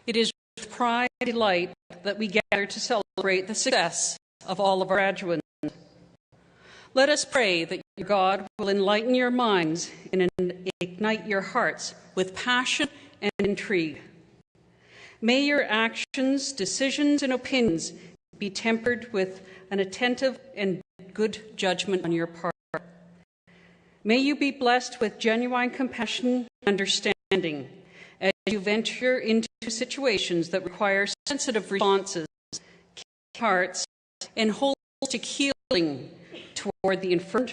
It is with pride and delight that we gather to celebrate the success of all of our graduates. Let us pray that your God will enlighten your minds and ignite your hearts with passion and intrigue. May your actions, decisions, and opinions be tempered with an attentive and good judgment on your part. May you be blessed with genuine compassion and understanding as you venture into situations that require sensitive responses, hearts, and holistic healing toward the infirm,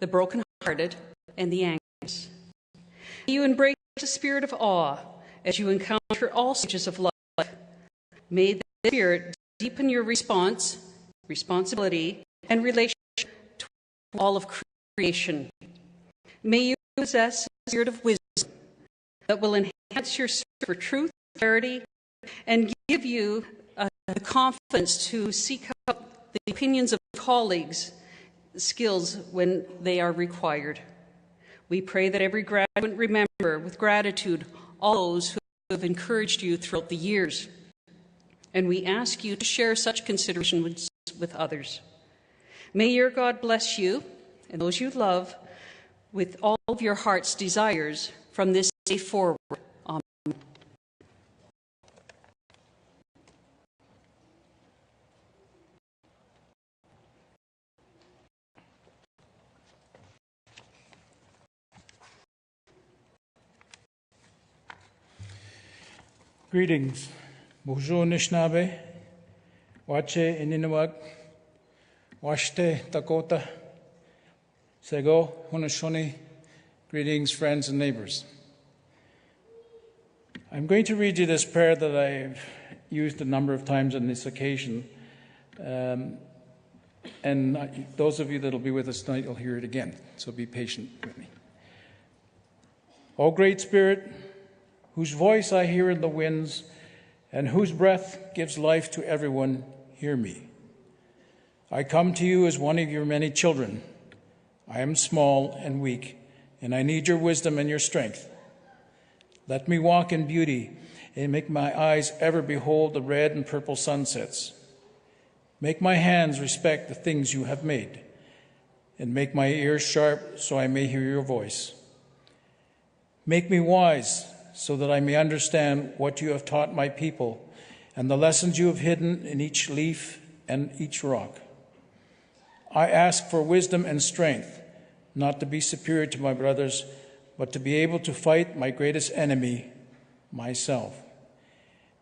the brokenhearted, and the anxious. May you embrace a spirit of awe as you encounter all stages of life. May the Spirit deepen your responsibility, and relationship to all of creation. May you possess a spirit of wisdom that will enhance your search for truth, clarity, and give you the confidence to seek out the opinions of colleagues, skills when they are required. We pray that every graduate remember with gratitude all those who have encouraged you throughout the years, and we ask you to share such consideration with others. May your God bless you and those you love with all of your heart's desires from this day forward. Amen. Greetings. Bonjour Anishinaabe, Wache Ininewak, Washte Dakota, Sego, Haudenosaunee. Greetings, friends and neighbors. I'm going to read you this prayer that I've used a number of times on this occasion. And those of you that will be with us tonight will hear it again, so be patient with me. O Great Spirit, whose voice I hear in the winds, and whose breath gives life to everyone, hear me. I come to you as one of your many children. I am small and weak, and I need your wisdom and your strength. Let me walk in beauty and make my eyes ever behold the red and purple sunsets. Make my hands respect the things you have made, and make my ears sharp so I may hear your voice. Make me wise so that I may understand what you have taught my people and the lessons you have hidden in each leaf and each rock. I ask for wisdom and strength, not to be superior to my brothers, but to be able to fight my greatest enemy, myself.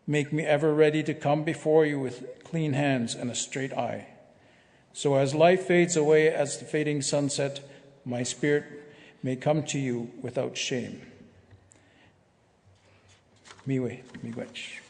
Make me ever ready to come before you with clean hands and a straight eye. So as life fades away as the fading sunset, my spirit may come to you without shame. Miigwech.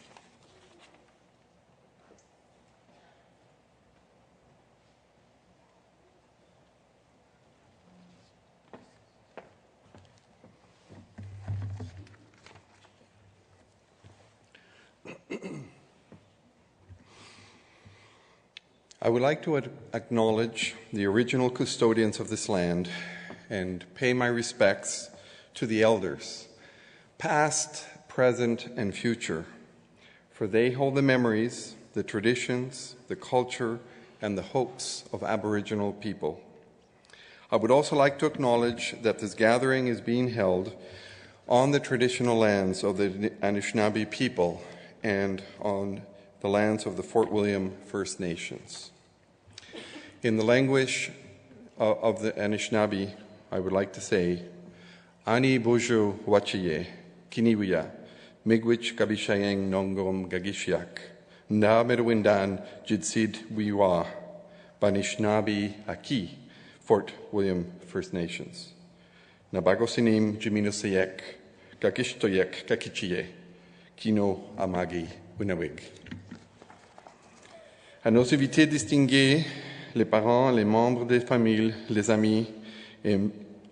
I would like to acknowledge the original custodians of this land and pay my respects to the elders, past, present, and future, for they hold the memories, the traditions, the culture, and the hopes of Aboriginal people. I would also like to acknowledge that this gathering is being held on the traditional lands of the Anishinaabe people and on the lands of the Fort William First Nations. In the language of the Anishinaabe, I would like to say, Ani Bojo Wachiye, Kiniwia, Miigwech Kabishayeng Nongom Gagishiak, Nda Merwindan Jidsid Wiwa, Banishnabi Aki, Fort William First Nations. Nabagosinim Jiminusayek, Gagishtoyek Gakichiye, Kino Amagi Winawig. À nos invités distingués, les parents, les membres des familles, les amis, et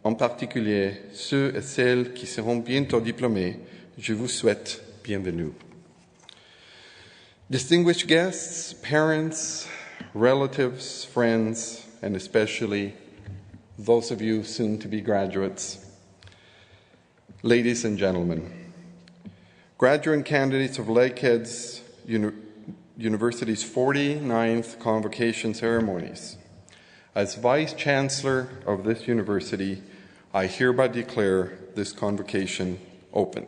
en particulier ceux et celles qui seront bientôt diplômés, je vous souhaite bienvenue. Distinguished guests, parents, relatives, friends, and especially those of you soon to be graduates, ladies and gentlemen, graduate candidates of Lakehead's University's 49th convocation ceremonies. As Vice Chancellor of this university, I hereby declare this convocation open.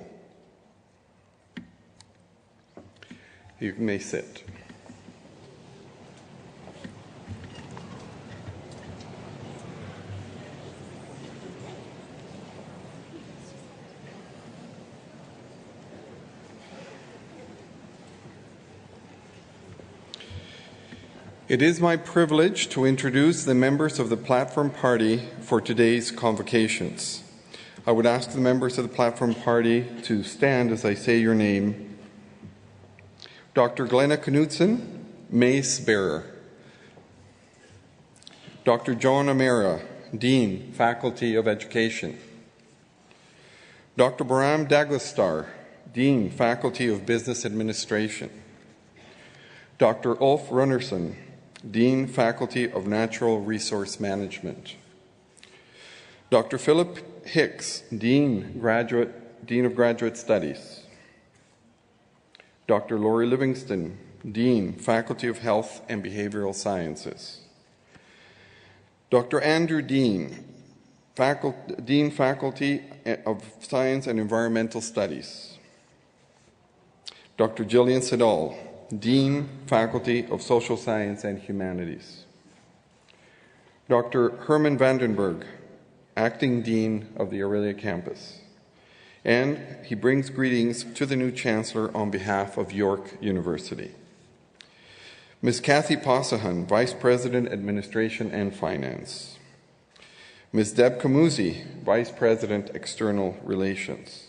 You may sit. It is my privilege to introduce the members of the Platform Party for today's convocations. I would ask the members of the Platform Party to stand as I say your name. Dr. Glenna Knudsen, Mace Bearer. Dr. John O'Meara, Dean, Faculty of Education. Dr. Baram Daglistar, Dean, Faculty of Business Administration. Dr. Ulf Runnerson, Dean, Faculty of Natural Resource Management. Dr. Philip Hicks, Dean of Graduate Studies. Dr. Laurie Livingston, Dean, Faculty of Health and Behavioral Sciences. Dr. Andrew Dean, Dean, Faculty of Science and Environmental Studies. Dr. Gillian Siddall, Dean, Faculty of Social Science and Humanities. Dr. Herman Vandenberg, Acting Dean of the Aurelia Campus. And he brings greetings to the new Chancellor on behalf of York University. Ms. Kathy Possahan, Vice President, Administration and Finance. Ms. Deb Kamuzi, Vice President, External Relations.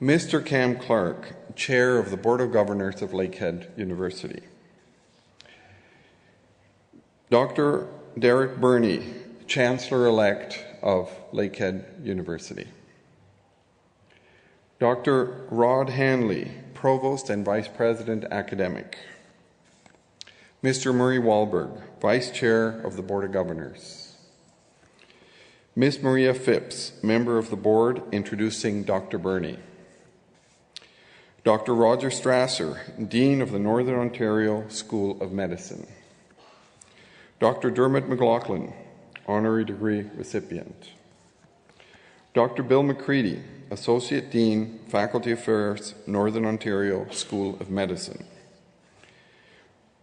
Mr. Cam Clark, Chair of the Board of Governors of Lakehead University. Dr. Derek Burney, Chancellor-elect of Lakehead University. Dr. Rod Hanley, Provost and Vice President, Academic. Mr. Murray Wahlberg, Vice Chair of the Board of Governors. Ms. Maria Phipps, Member of the Board, introducing Dr. Burney. Dr. Roger Strasser, Dean of the Northern Ontario School of Medicine. Dr. Dermot McLaughlin, honorary degree recipient. Dr. Bill McCready, Associate Dean, Faculty Affairs, Northern Ontario School of Medicine.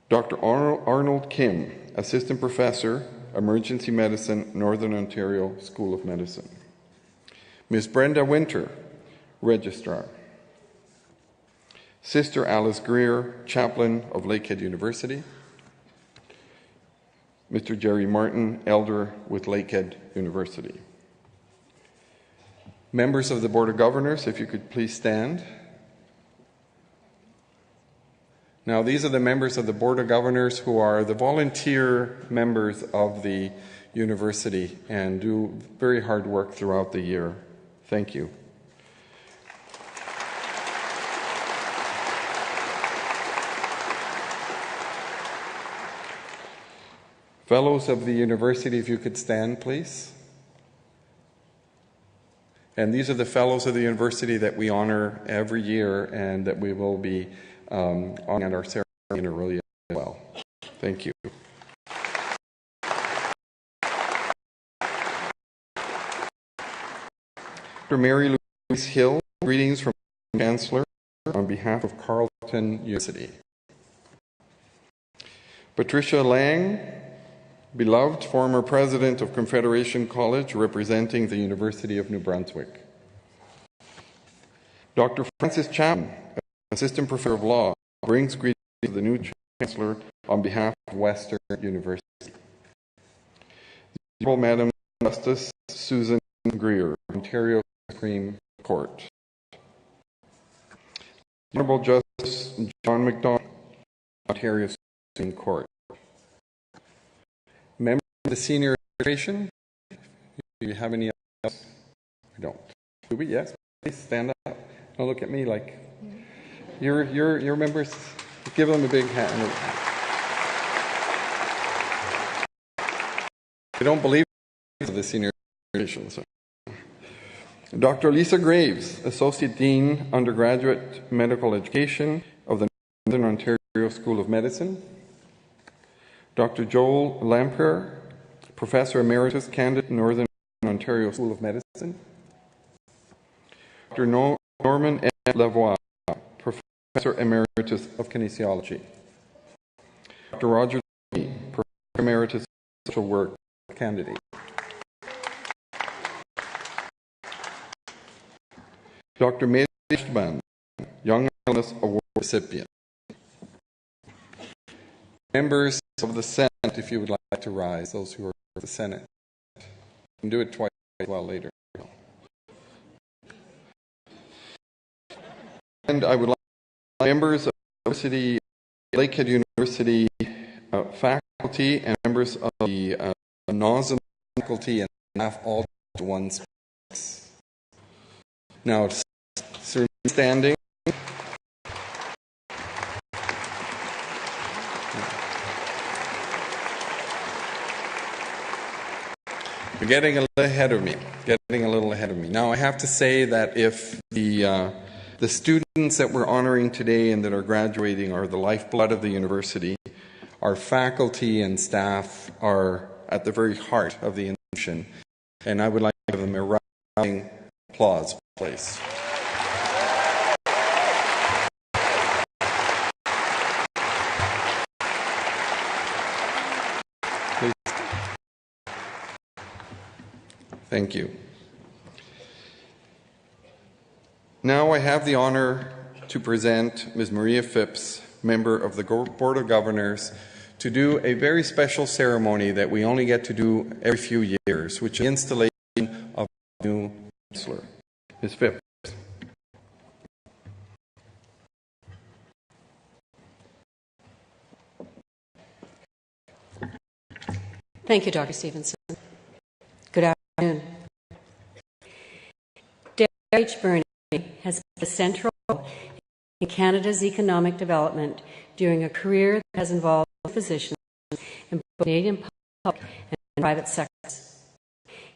Dr. Arnold Kim, Assistant Professor, Emergency Medicine, Northern Ontario School of Medicine. Ms. Brenda Winter, Registrar. Sister Alice Greer, Chaplain of Lakehead University. Mr. Jerry Martin, Elder with Lakehead University. Members of the Board of Governors, if you could please stand. Now, these are the members of the Board of Governors who are the volunteer members of the university and do very hard work throughout the year. Thank you. Fellows of the university, if you could stand, please. And these are the fellows of the university that we honor every year and that we will be honoring at our ceremony in Orillia as well. Thank you. Dr. Mary Louise Hill, greetings from Chancellor on behalf of Carleton University. Patricia Lang, beloved former president of Confederation College representing the University of New Brunswick. Dr. Francis Chapman, assistant professor of law, brings greetings to the new chancellor on behalf of Western University. The Honorable Madam Justice Susan Greer, Ontario Supreme Court. The Honorable Justice John MacDonald, Ontario Supreme Court. Members of the senior administration, do you have any else? We don't. Do we? Yes. Please stand up. Don't look at me like your members. Give them a big hand. I don't believe in the senior administration. So. Dr. Lisa Graves, Associate Dean, Undergraduate Medical Education of the Northern Ontario School of Medicine. Dr. Joel Lampier, Professor Emeritus, Candidate, Northern Ontario School of Medicine. Dr. Norman M. Lavoie, Professor Emeritus of Kinesiology. Dr. Roger Lee, Professor Emeritus of Social Work, Candidate. Dr. Mary Eastman, Young Alumnus Award recipient. Members of the Senate, if you would like to rise, those who are in the Senate. You can do it twice as well later. And I would like members of the University, Lakehead University faculty and members of the NOSM faculty and staff all to one space. Now, it's standing. You're getting a little ahead of me. Now, I have to say that if the students that we're honoring today and that are graduating are the lifeblood of the university, our faculty and staff are at the very heart of the institution, and I would like to give them a round of applause, please. Thank you. Now I have the honor to present Ms. Maria Phipps, member of the Board of Governors, to do a very special ceremony that we only get to do every few years, which is the installation of a new chancellor. Ms. Phipps. Thank you, Dr. Stevenson. Good afternoon. Derek H. Burney has played a central role in Canada's economic development during a career that has involved physicians in both Canadian public and private sectors.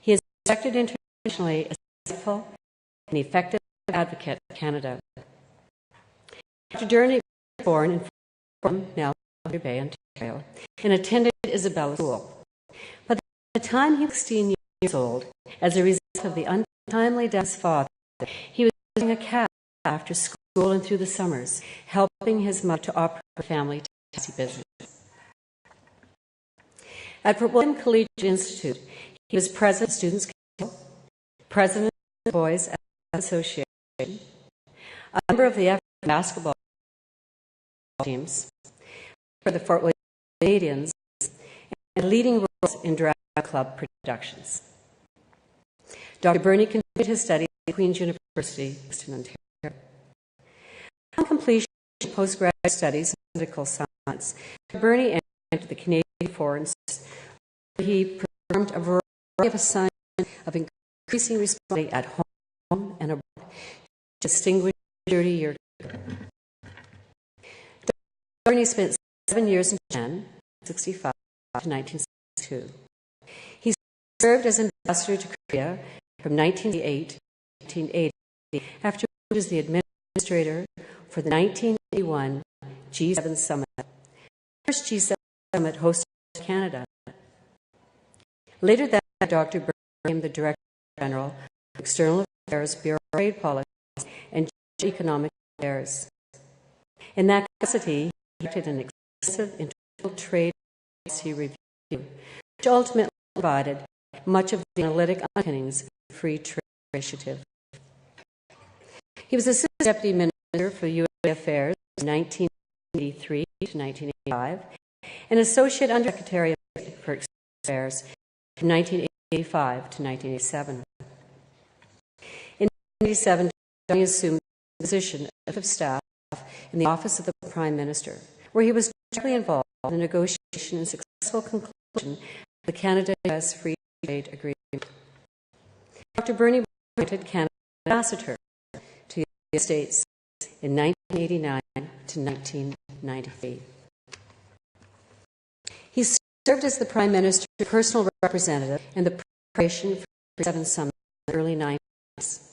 He is respected internationally as a faithful and effective advocate of Canada. Dr. Durney was born in now Thunder Bay, Ontario, and attended Isabella School. By the time he was 16 years old, as a result of the untimely death of his father, he was using a cab after school and through the summers, helping his mother to operate a family taxi business. At Fort William Collegiate Institute, he was president of Students' Council, president of the Boys Association, a member of the F basketball teams for the Fort William Canadians, and leading roles in drama club productions. Dr. Burney continued his studies at Queen's University in Ontario. Upon completion of postgraduate studies in medical science, Dr. Burney entered the Canadian Force, where he performed a variety of assignments of increasing responsibility at home and abroad, to distinguish 30-year career. Dr. Burney spent 7 years in Japan, 1965 to 1962. He served as ambassador to Korea from 1988 to 1980, after he was the administrator for the 1981 G7 Summit, the first G7 Summit hosted in Canada. Later that year, Dr. Burney became the Director General of External Affairs, Bureau of Trade Policy, and Economic Affairs. In that capacity, he conducted an extensive international trade policy review, which ultimately provided much of the analytic underpinnings of the Free Trade Initiative. He was Assistant Deputy Minister for U.S. Affairs from 1983 to 1985, and Associate Undersecretary for External Affairs from 1985 to 1987. In 1987, Burney assumed the position of Chief of Staff in the Office of the Prime Minister, where he was directly involved in the negotiation and successful conclusion of the Canada-U.S. Free Trade Agreement. Dr. Burney was appointed Canada Ambassador to the United States in 1989 to 1993. He served as the Prime Minister's personal representative in the preparation for the G7 Summit in the early 90s.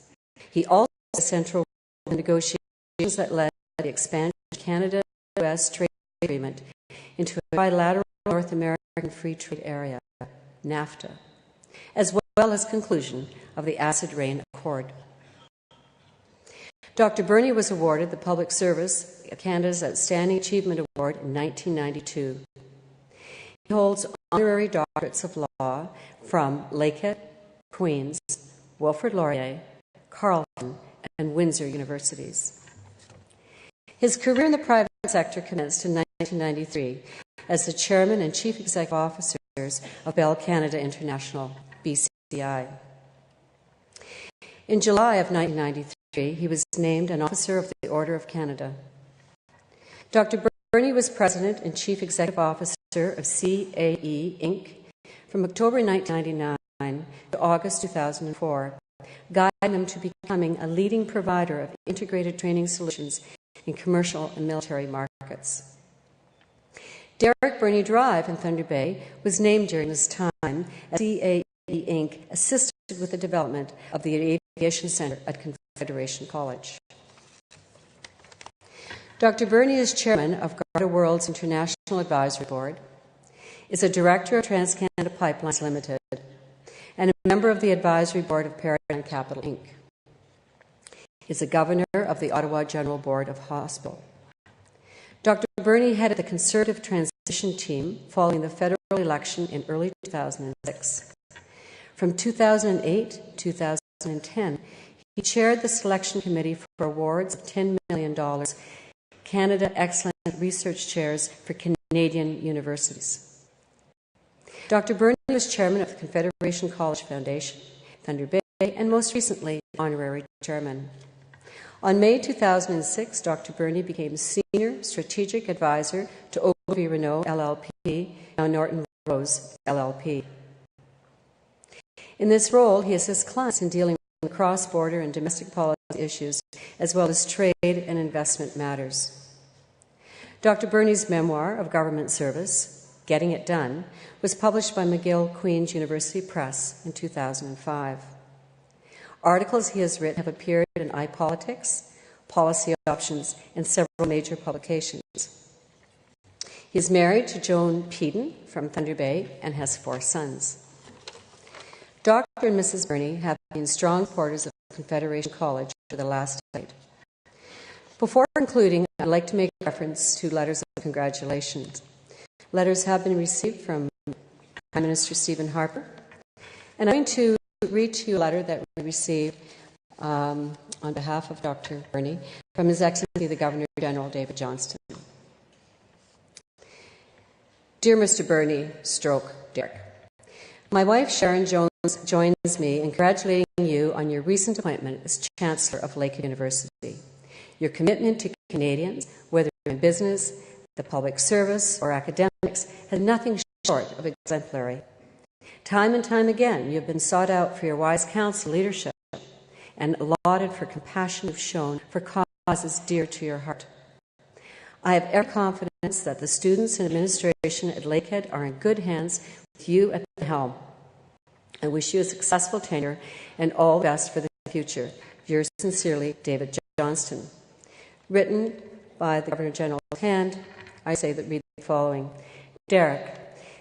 He also had a central role in the negotiations that led to the expansion of Canada-U.S. trade agreement into a bilateral North American Free Trade Area, NAFTA, as well as conclusion of the Acid Rain Accord. Dr. Burney was awarded the Public Service Canada's Outstanding Achievement Award in 1992. He holds honorary doctorates of law from Lakehead, Queen's, Wilfrid Laurier, Carleton, and Windsor universities. His career in the private sector commenced in 1993 as the Chairman and Chief Executive Officers of Bell Canada International, BCI. In July of 1993, he was named an Officer of the Order of Canada. Dr. Burney was President and Chief Executive Officer of CAE, Inc. from October 1999 to August 2004, guiding them to becoming a leading provider of integrated training solutions in commercial and military markets. Derek Burney Drive in Thunder Bay was named during this time as CAE, Inc. assisted with the development of the Aviation Center at Confederation College. Dr. Burney is Chairman of Garda World's International Advisory Board, is a Director of TransCanada Pipelines Limited, and a member of the Advisory Board of Paradigm Capital, Inc. Is a Governor of the Ottawa General Board of Hospital. Dr. Burney headed the Conservative Transition Team following the federal election in early 2006. From 2008 to 2010, he chaired the Selection Committee for awards of $10 million Canada Excellent Research Chairs for Canadian universities. Dr. Burney was Chairman of the Confederation College Foundation, Thunder Bay, and most recently, Honorary Chairman. On May 2006, Dr. Burney became Senior Strategic Advisor to Ogilvy Renault LLP, now Norton Rose LLP. In this role, he assists clients in dealing with cross-border and domestic policy issues, as well as trade and investment matters. Dr. Burney's memoir of government service, Getting It Done, was published by McGill Queen's University Press in 2005. Articles he has written have appeared in iPolitics, policy options, and several major publications. He is married to Joan Peden from Thunder Bay and has 4 sons. Dr. and Mrs. Burney have been strong supporters of Confederation College for the last decade. Before concluding, I'd like to make reference to letters of congratulations. Letters have been received from Prime Minister Stephen Harper, and I'm going to read to you a letter that we received on behalf of Dr. Burney from His Excellency the Governor-General David Johnston. Dear Mr. Burney, Derek, my wife Sharon Jones joins me in congratulating you on your recent appointment as Chancellor of Lakehead University. Your commitment to Canadians, whether in business, the public service, or academics, has nothing short of exemplary. Time and time again, you have been sought out for your wise counsel, leadership, and lauded for compassion you've shown for causes dear to your heart. I have every confidence that the students and administration at Lakehead are in good hands with you at the helm. I wish you a successful tenure and all the best for the future. Yours sincerely, David Johnston. Written by the Governor-General's hand, I say that read the following. Derek,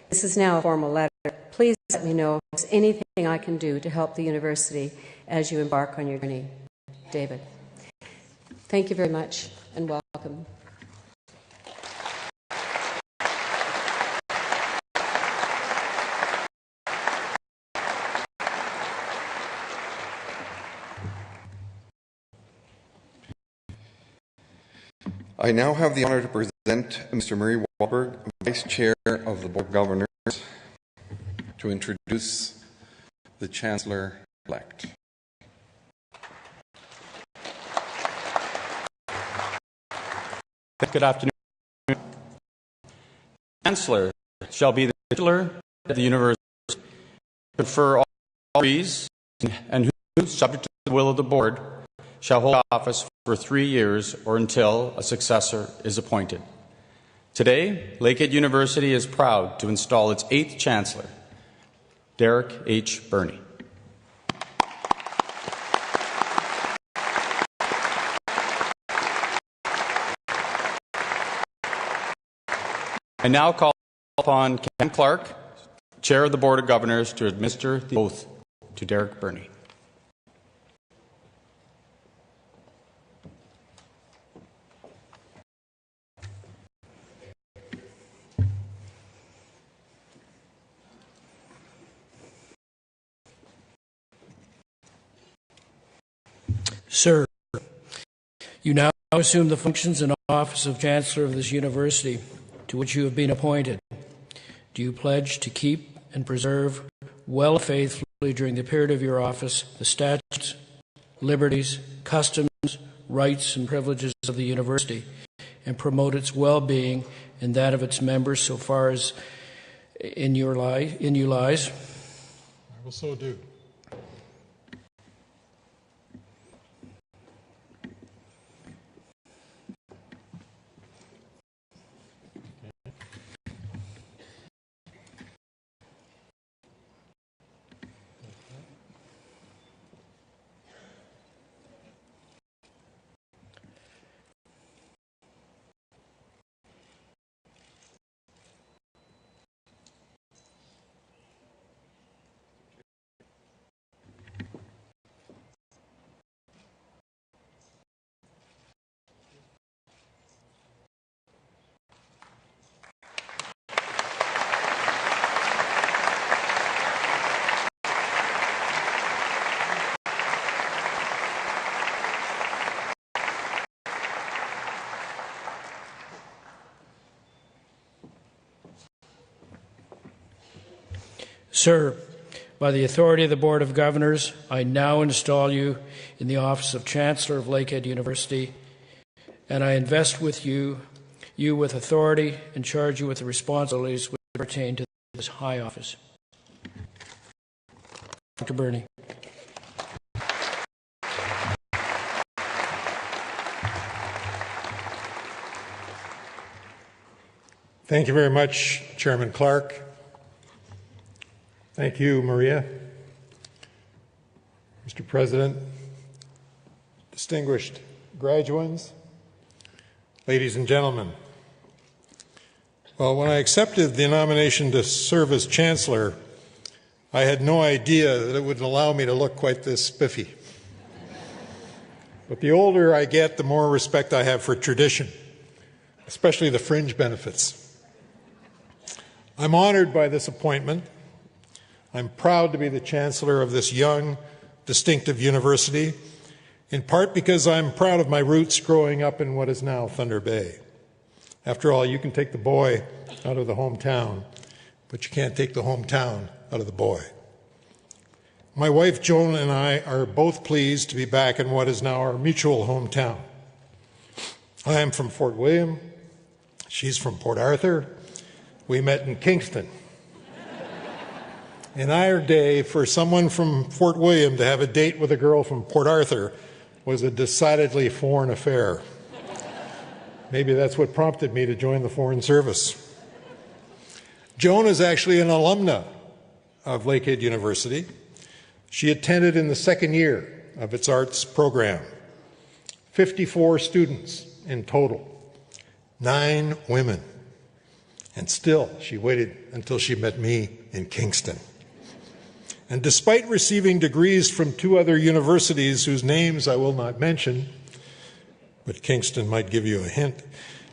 this is now a formal letter. Please let me know if there's anything I can do to help the university as you embark on your journey. David. Thank you very much and welcome. I now have the honour to present Mr. Murray Wahlberg, Vice Chair of the Board of Governors, to introduce the Chancellor-elect. Good afternoon. The Chancellor shall be the titular of the University, confer all degrees, and who, subject to the will of the Board, shall hold office for 3 years or until a successor is appointed. Today, Lakehead University is proud to install its 8th Chancellor, Derek H. Burney. I now call upon Ken Clark, Chair of the Board of Governors, to administer the oath to Derek Burney. Sir, you now assume the functions and office of Chancellor of this university to which you have been appointed. Do you pledge to keep and preserve well and faithfully during the period of your office the statutes, liberties, customs, rights, and privileges of the university, and promote its well-being and that of its members so far as in you lies? I will so do. Sir, by the authority of the Board of Governors, I now install you in the office of Chancellor of Lakehead University, and I invest with you with authority and charge you with the responsibilities which pertain to this high office. Dr. Burney. Thank you very much, Chairman Clark. Thank you, Maria. Mr. President, distinguished graduands, ladies and gentlemen. Well, when I accepted the nomination to serve as Chancellor, I had no idea that it would allow me to look quite this spiffy. But the older I get, the more respect I have for tradition, especially the fringe benefits. I'm honored by this appointment. I'm proud to be the Chancellor of this young, distinctive university, in part because I'm proud of my roots growing up in what is now Thunder Bay. After all, you can take the boy out of the hometown, but you can't take the hometown out of the boy. My wife Joan and I are both pleased to be back in what is now our mutual hometown. I am from Fort William. She's from Port Arthur. We met in Kingston. In our day, for someone from Fort William to have a date with a girl from Port Arthur was a decidedly foreign affair. Maybe that's what prompted me to join the Foreign Service. Joan is actually an alumna of Lakehead University. She attended in the second year of its arts program. 54 students in total, 9 women. And still, she waited until she met me in Kingston. And despite receiving degrees from 2 other universities whose names I will not mention, but Kingston might give you a hint,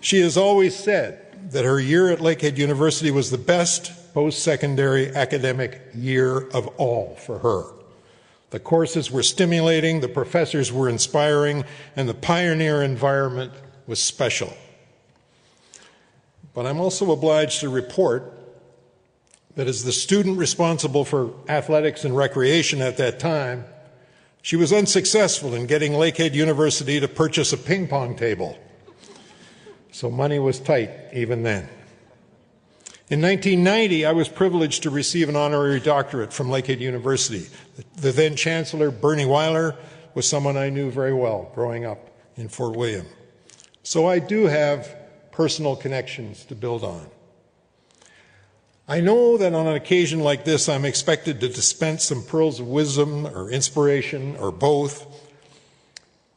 she has always said that her year at Lakehead University was the best post-secondary academic year of all for her. The courses were stimulating, the professors were inspiring, and the pioneer environment was special. But I'm also obliged to report that as the student responsible for athletics and recreation at that time, she was unsuccessful in getting Lakehead University to purchase a ping pong table. So money was tight even then. In 1990, I was privileged to receive an honorary doctorate from Lakehead University. The then Chancellor, Bernie Weiler, was someone I knew very well growing up in Fort William. So I do have personal connections to build on. I know that on an occasion like this, I'm expected to dispense some pearls of wisdom or inspiration or both.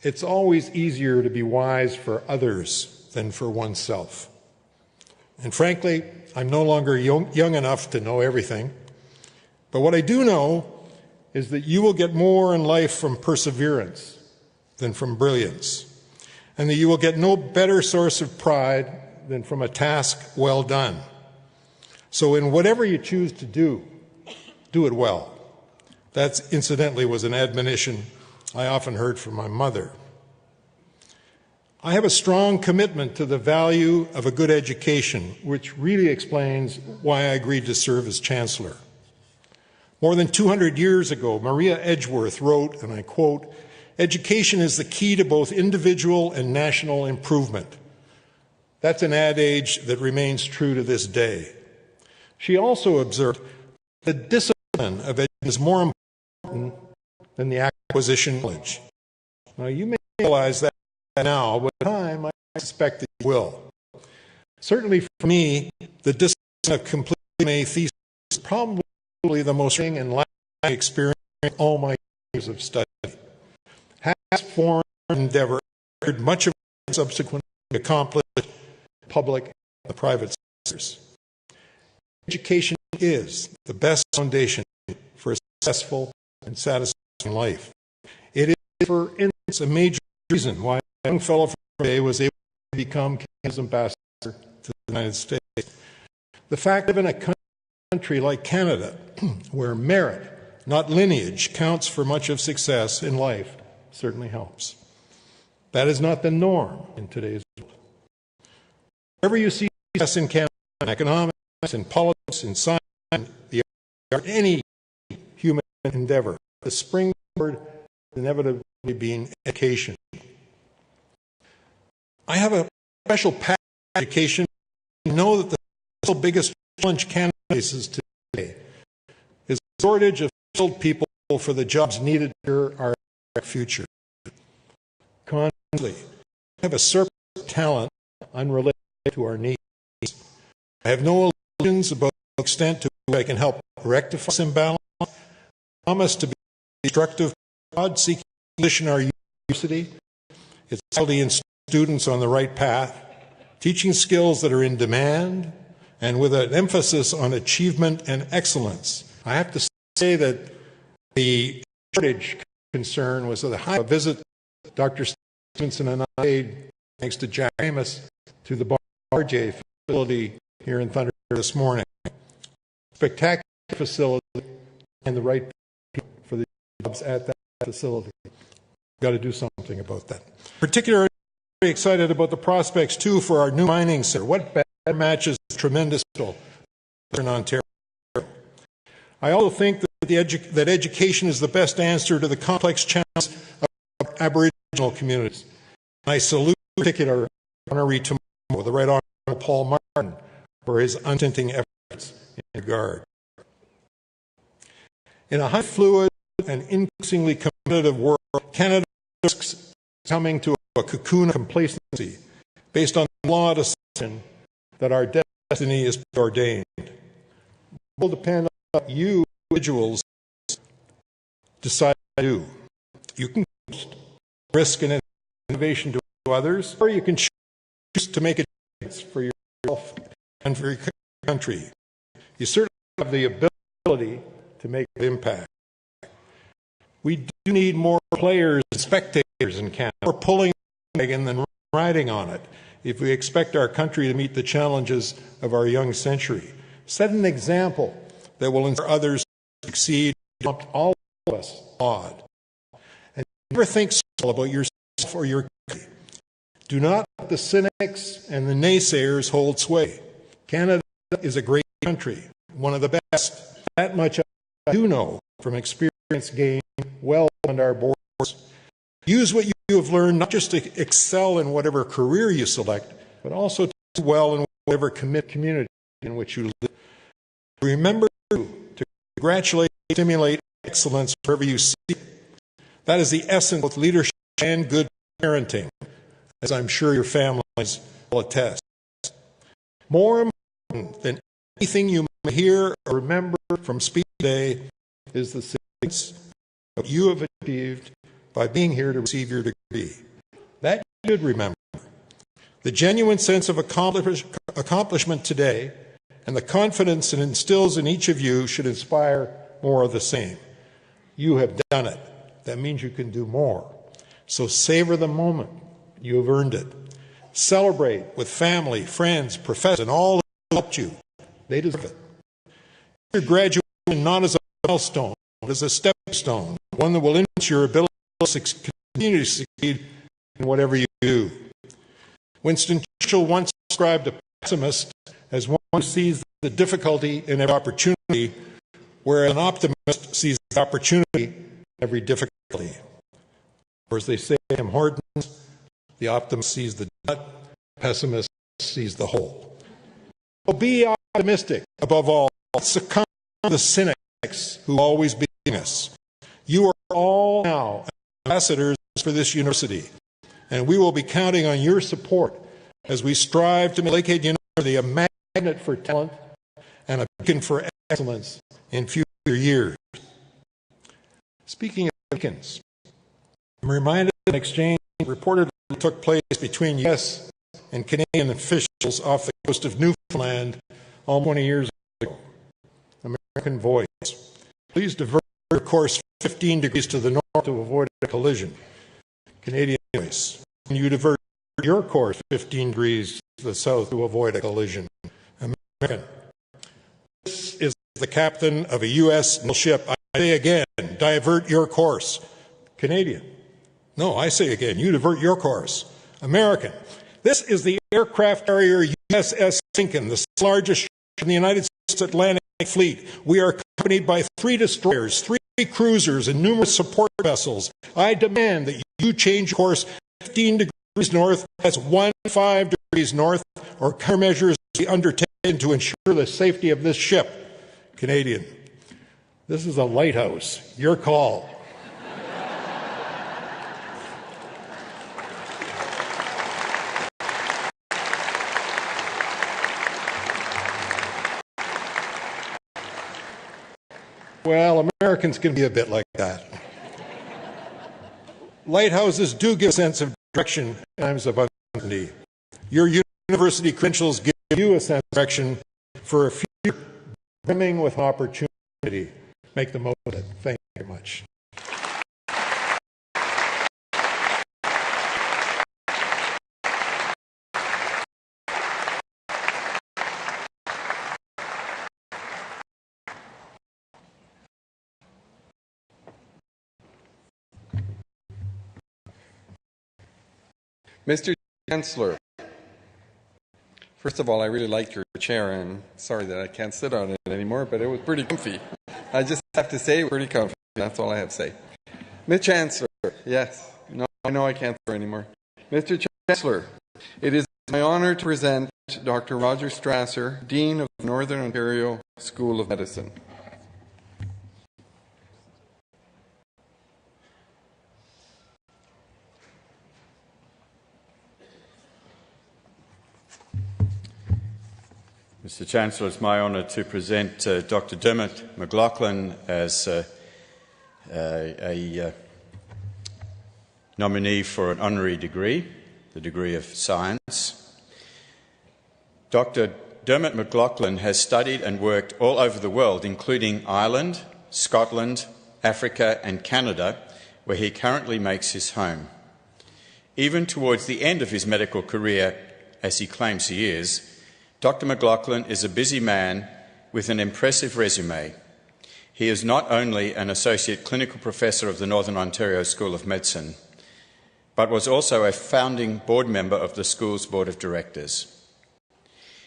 It's always easier to be wise for others than for oneself. And frankly, I'm no longer young enough to know everything. But what I do know is that you will get more in life from perseverance than from brilliance, and that you will get no better source of pride than from a task well done. So in whatever you choose to do, do it well. That, incidentally, was an admonition I often heard from my mother. I have a strong commitment to the value of a good education, which really explains why I agreed to serve as Chancellor. More than 200 years ago, Maria Edgeworth wrote, and I quote, "Education is the key to both individual and national improvement." That's an adage that remains true to this day. She also observed the discipline of education is more important than the acquisition of knowledge. Now, you may realize that now, but with time, I suspect that you will. Certainly for me, the discipline of completing a thesis is probably the most rewarding and lasting experience in all my years of study. Has foreign endeavor much of it subsequently accomplished in the public and the private sectors. Education is the best foundation for a successful and satisfying life. It is, for instance, a major reason why a young fellow from today was able to become Canada's ambassador to the United States. The fact that in a country like Canada, where merit, not lineage, counts for much of success in life, certainly helps. That is not the norm in today's world. Wherever you see success in Canada, in economics, in politics, in science, in the art, any human endeavor, the springboard has inevitably been education. I have a special passion for education. I know that the single biggest challenge Canada faces today is the shortage of skilled people for the jobs needed for our future. Conversely, I have a surplus of talent unrelated to our needs. I have no illusions about the extent to which I can help rectify this imbalance. I promise to be a constructive, broad-seeking position in our university, It's healthy students on the right path, teaching skills that are in demand, and with an emphasis on achievement and excellence. I have to say that the shortage concern was a high visit Dr. Stevenson and I made, thanks to Jack Amos, to the RJ facility here in Thunder this morning. Spectacular facility and the right people for the jobs at that facility. We've got to do something about that. Particularly excited about the prospects, too, for our new mining center. What better matches the tremendous potential in Ontario? I also think that education is the best answer to the complex challenges of Aboriginal communities. And I salute in particular Honorary Tomorrow, the Right Honourable Paul Martin, for his unstinting efforts in regard. In a high fluid and increasingly competitive world, Canada risks coming to a cocoon of complacency based on the flawed assumption that our destiny is preordained. It will depend on what you individuals decide to do. You can risk an innovation to others, or you can choose to make a difference for yourself and for your country. You certainly have the ability to make an impact. We do need more players and spectators in Canada, more pulling the wagon than riding on it, if we expect our country to meet the challenges of our young century. Set an example that will inspire others to succeed, all of us odd. And never think small about yourself or your country. Do not let the cynics and the naysayers hold sway. Canada is a great country, one of the best. That much I do know from experience gained well beyond our borders. Use what you have learned not just to excel in whatever career you select, but also to do well in whatever community in which you live. Remember to congratulate and stimulate excellence wherever you see it. That is the essence of leadership and good parenting, as I'm sure your families will attest. More important than anything you may hear or remember from speech today is the significance of what you have achieved by being here to receive your degree. That you should remember. The genuine sense of accomplishment today and the confidence it instills in each of you should inspire more of the same. You have done it. That means you can do more. So savor the moment. You have earned it. Celebrate with family, friends, professors, and all who helped you. They deserve it. You're graduating not as a milestone, but as a stepping stone, one that will influence your ability to continue to succeed in whatever you do. Winston Churchill once described a pessimist as one who sees the difficulty in every opportunity, whereas an optimist sees the opportunity in every difficulty. Or as they say in Tim Hortons, the optimist sees the nut, the pessimist sees the whole. So be optimistic above all. Succumb to the cynics who always beat us. You are all now ambassadors for this university, and we will be counting on your support as we strive to make Lakehead University a magnet for talent and a beacon for excellence in future years. Speaking of beacons, I'm reminded of an exchange reportedly took place between U.S. and Canadian officials off the coast of Newfoundland almost 20 years ago. American voice. Please divert your course 15 degrees to the north to avoid a collision. Canadian voice. Can you divert your course 15 degrees to the south to avoid a collision? American. This is the captain of a U.S. naval ship. I say again, divert your course. Canadian. No, I say again, you divert your course. American. This is the aircraft carrier USS Lincoln, the largest ship in the United States Atlantic Fleet. We are accompanied by 3 destroyers, 3 cruisers, and numerous support vessels. I demand that you change course 15 degrees north, that's 15 degrees north, or countermeasures be undertaken to ensure the safety of this ship. Canadian. This is a lighthouse. Your call. Well, Americans can be a bit like that. Lighthouses do give a sense of direction in times of uncertainty. Your university credentials give you a sense of direction for a future brimming with opportunity. Make the most of it. Thank you very much. Mr. Chancellor, first of all, I really liked your chair, and sorry that I can't sit on it anymore, but it was pretty comfy. I just have to say it was pretty comfy. That's all I have to say. Mr. Chancellor, yes. No, I know I can't sit anymore. Mr. Chancellor, it is my honor to present Dr. Roger Strasser, Dean of Northern Ontario School of Medicine. Mr. Chancellor, it's my honour to present Dr. Dermot McLaughlin as a nominee for an honorary degree, the degree of science. Dr. Dermot McLaughlin has studied and worked all over the world, including Ireland, Scotland, Africa and Canada, where he currently makes his home. Even towards the end of his medical career, as he claims he is, Dr. McLaughlin is a busy man with an impressive resume. He is not only an Associate Clinical Professor of the Northern Ontario School of Medicine, but was also a founding board member of the school's Board of Directors.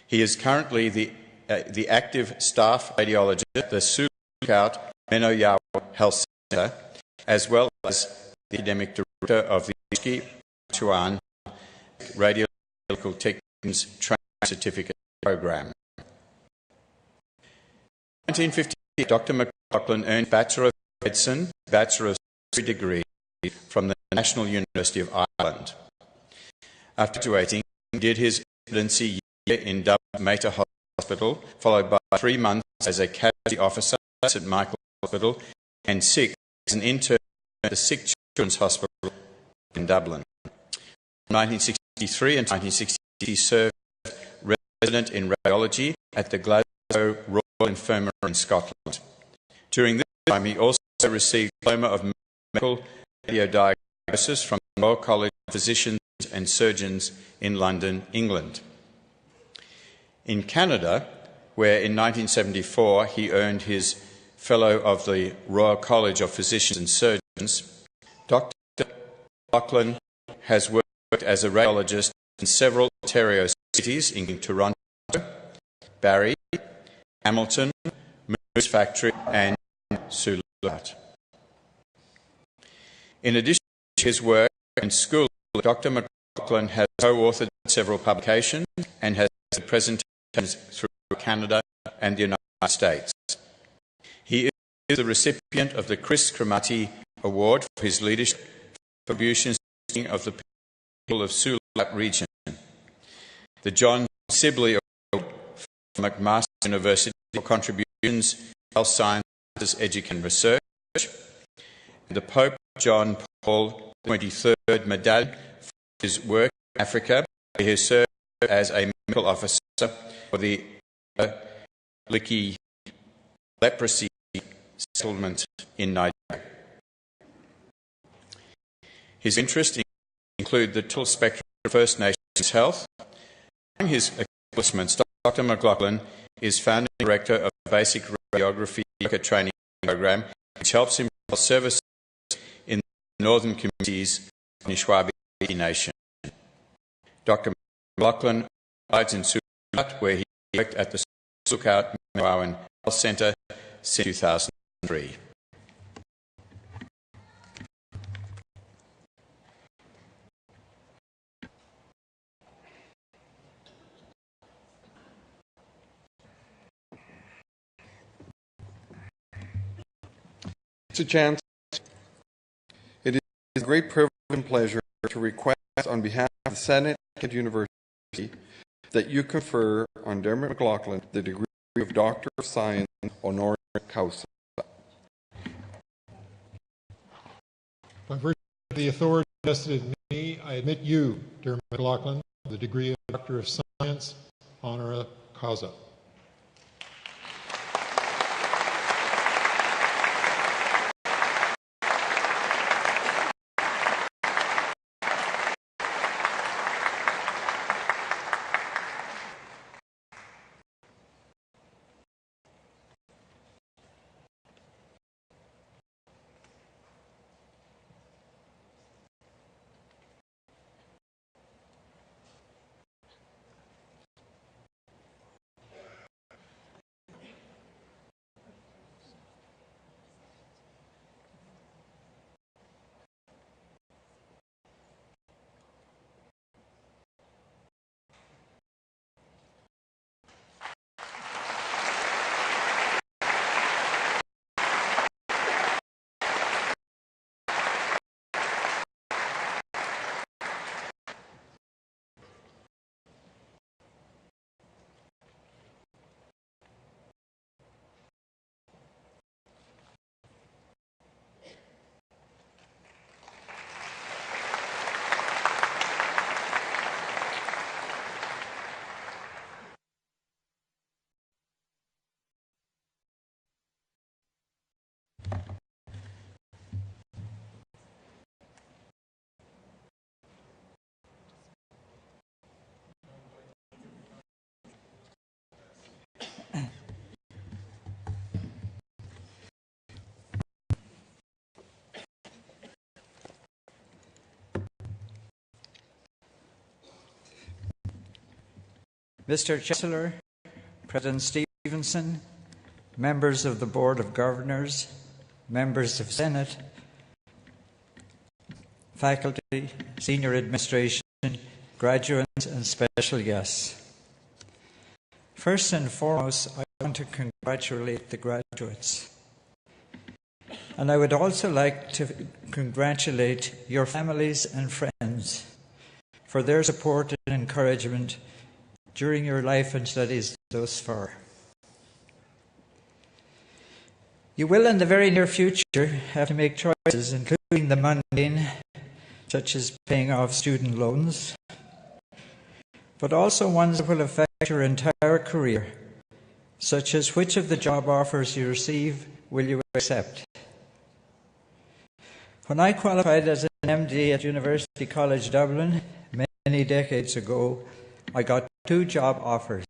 He is currently the active staff radiologist at the Sioux Lookout Menoyawa Health Centre, as well as the academic director of the Ski Chuan Radiological Technicians Training Certificate Program. In 1958, Dr. McLaughlin earned Bachelor of Medicine, Bachelor of Surgery degree from the National University of Ireland. After graduating, he did his residency year in Dublin Mater Hospital, followed by 3 months as a casualty officer at St Michael's Hospital and 6 as an intern at the Sick Children's Hospital in Dublin. From 1963 and 1960, he served resident in radiology at the Glasgow Royal Infirmary in Scotland. During this time, he also received a diploma of medical radiodiagnosis from the Royal College of Physicians and Surgeons in London, England. In Canada, where in 1974 he earned his Fellow of the Royal College of Physicians and Surgeons, Dr. McLaughlin has worked as a radiologist in several Ontario cities, including Toronto, Barrie, Hamilton, Moose Factory and Sioux Lookout. In addition to his work in school, Dr. McLaughlin has co-authored several publications and has made presentations through Canada and the United States. He is the recipient of the Chris Cremati Award for his leadership contributions of the people of Sioux Lookout region, the John Sibley Award from McMaster University for contributions to health sciences, education and research, and the Pope John Paul XXIII Medallion for his work in Africa, where he served as a medical officer for the Liki leprosy settlement in Nigeria. His interests include the total spectrum of First Nations health. Among his accomplishments, Dr. McLaughlin is founding director of the Basic Radiography Training Program, which helps improve services in the northern communities of the Nisquabi Nation. Dr. McLaughlin resides in Sioux Lookout, where he worked at the Sioux Lookout Menoyawa Health Centre since 2003. Mr. Chancellor, it is a great privilege and pleasure to request on behalf of the Senate at University that you confer on Dermot McLaughlin the degree of Doctor of Science honoris causa. By virtue of the authority vested in me, I admit you, Dermot McLaughlin, the degree of Doctor of Science, honoris causa. Mr. Chancellor, President Stevenson, members of the Board of Governors, members of Senate, faculty, senior administration, graduates, and special guests. First and foremost, I want to congratulate the graduates. And I would also like to congratulate your families and friends for their support and encouragement during your life and studies thus far. You will in the very near future have to make choices, including the mundane, such as paying off student loans, but also ones that will affect your entire career, such as which of the job offers you receive will you accept. When I qualified as an MD at University College Dublin many decades ago, I got 2 job offers.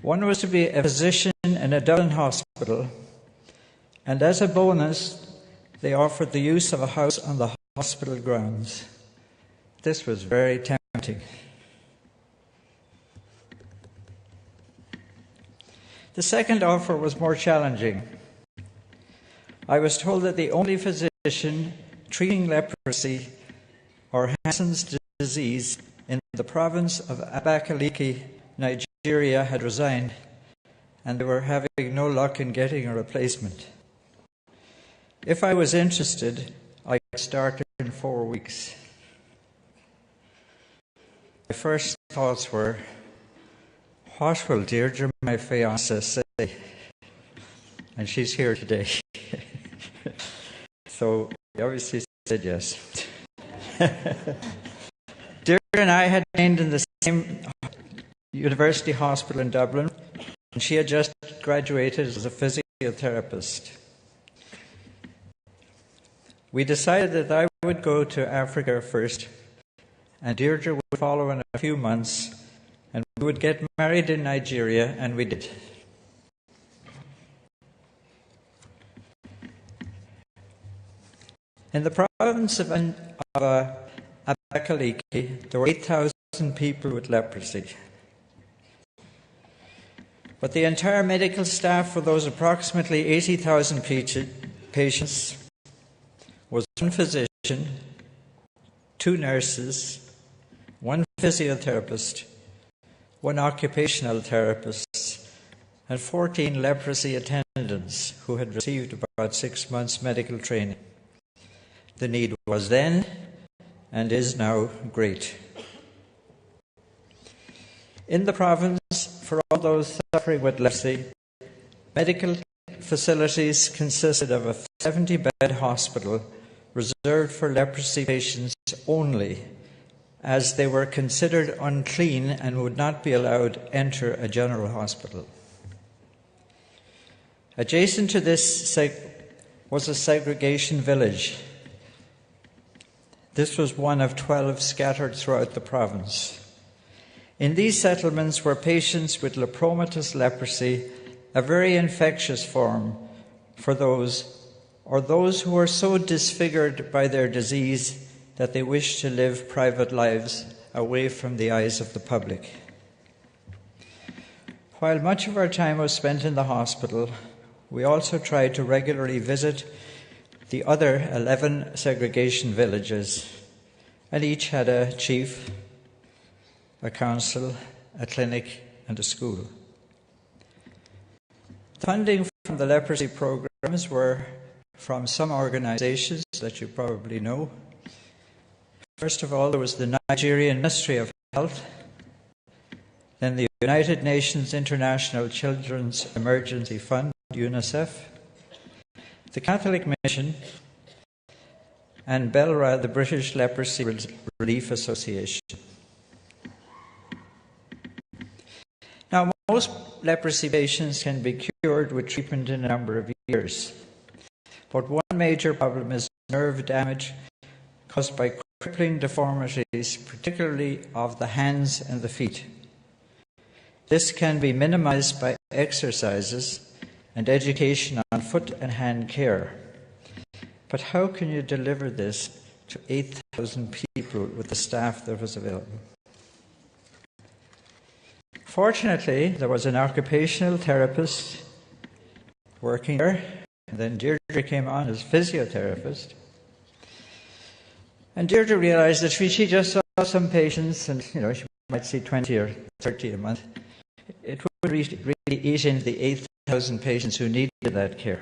One was to be a physician in a Dublin hospital, and as a bonus, they offered the use of a house on the hospital grounds. This was very tempting. The second offer was more challenging. I was told that the only physician treating leprosy or Hansen's disease in the province of Abakaliki, Nigeria, had resigned, and they were having no luck in getting a replacement. If I was interested, I could start in 4 weeks. My first thoughts were, what will Deirdre, my fiancée, say? And she's here today. So he obviously said yes. Deirdre and I had trained in the same university hospital in Dublin, and she had just graduated as a physiotherapist. We decided that I would go to Africa first, and Deirdre would follow in a few months, and we would get married in Nigeria, and we did. In the province of Abakaliki, there were 8,000 people with leprosy. But the entire medical staff for those approximately 80,000 patients was 1 physician, 2 nurses, 1 physiotherapist, 1 occupational therapist, and 14 leprosy attendants who had received about 6 months medical training. The need was then and is now great. In the province, for all those suffering with leprosy, medical facilities consisted of a 70-bed hospital reserved for leprosy patients only, as they were considered unclean and would not be allowed to enter a general hospital. Adjacent to this was a segregation village. This was one of 12 scattered throughout the province. In these settlements were patients with lepromatous leprosy, a very infectious form for those who were so disfigured by their disease that they wished to live private lives away from the eyes of the public. While much of our time was spent in the hospital, we also tried to regularly visit the other 11 segregation villages, and each had a chief, a council, a clinic, and a school. The funding from the leprosy programs were from some organizations that you probably know. First of all, there was the Nigerian Ministry of Health, then the United Nations International Children's Emergency Fund, UNICEF, the Catholic Mission, and BELRA, the British Leprosy Relief Association. Now, most leprosy patients can be cured with treatment in a number of years, but one major problem is nerve damage caused by crippling deformities, particularly of the hands and the feet. This can be minimized by exercises and education on foot and hand care. But how can you deliver this to 8,000 people with the staff that was available? Fortunately, there was an occupational therapist working there, and then Deirdre came on as physiotherapist. And Deirdre realized that she just saw some patients, and she might see 20 or 30 a month. It would really eat into the 8,000 patients who needed that care.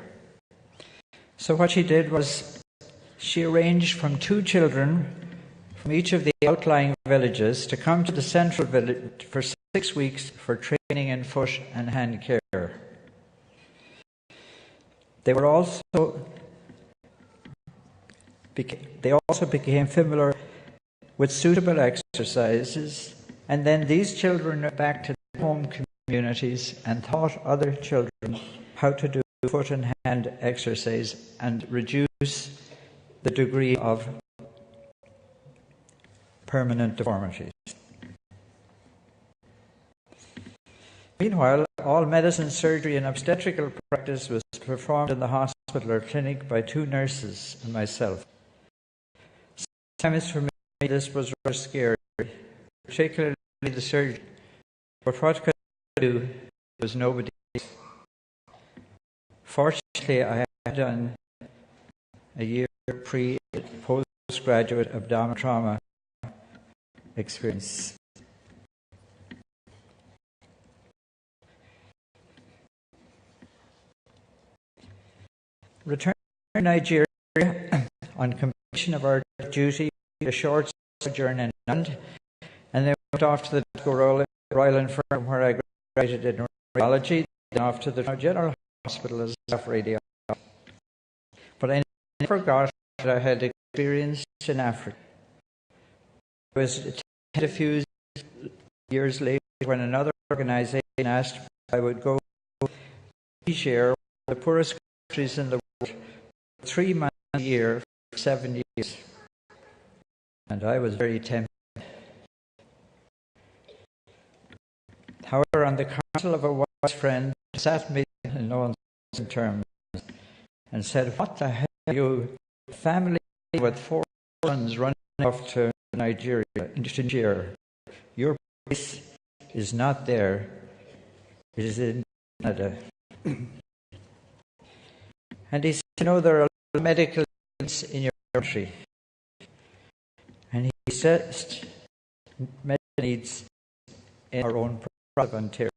So what she did was she arranged from 2 children from each of the outlying villages to come to the central village for 6 weeks for training in foot and hand care. They also became familiar with suitable exercises, and then these children went back to their home communities and taught other children how to do foot and hand exercise and reduce the degree of permanent deformities. Meanwhile, all medicine, surgery, and obstetrical practice was performed in the hospital or clinic by 2 nurses and myself. Sometimes for me this was rather scary, particularly the surgery. But what could I do? There was nobody. Fortunately, I had done a year postgraduate abdominal trauma experience. Returned to Nigeria on completion of our duty, a short sojourn in Ireland, and then went off to the Royal Infirmary where I graduated in radiology, then off to the General Hospital as a radiologist. But I never forgot that I had experience in Africa. I was a few years later when another organization asked if I would go to Niger, the poorest countries in the world, 3 months a year for 7 years. And I was very tempted. However, on the council of a wise friend sat me in no uncertain terms and said, "What the hell are you, family with 4 sons running off to Nigeria, into Niger? Your place is not there. It is in Canada." And he said, "There are medical needs in your country." And he says, medical needs in our own province of Ontario.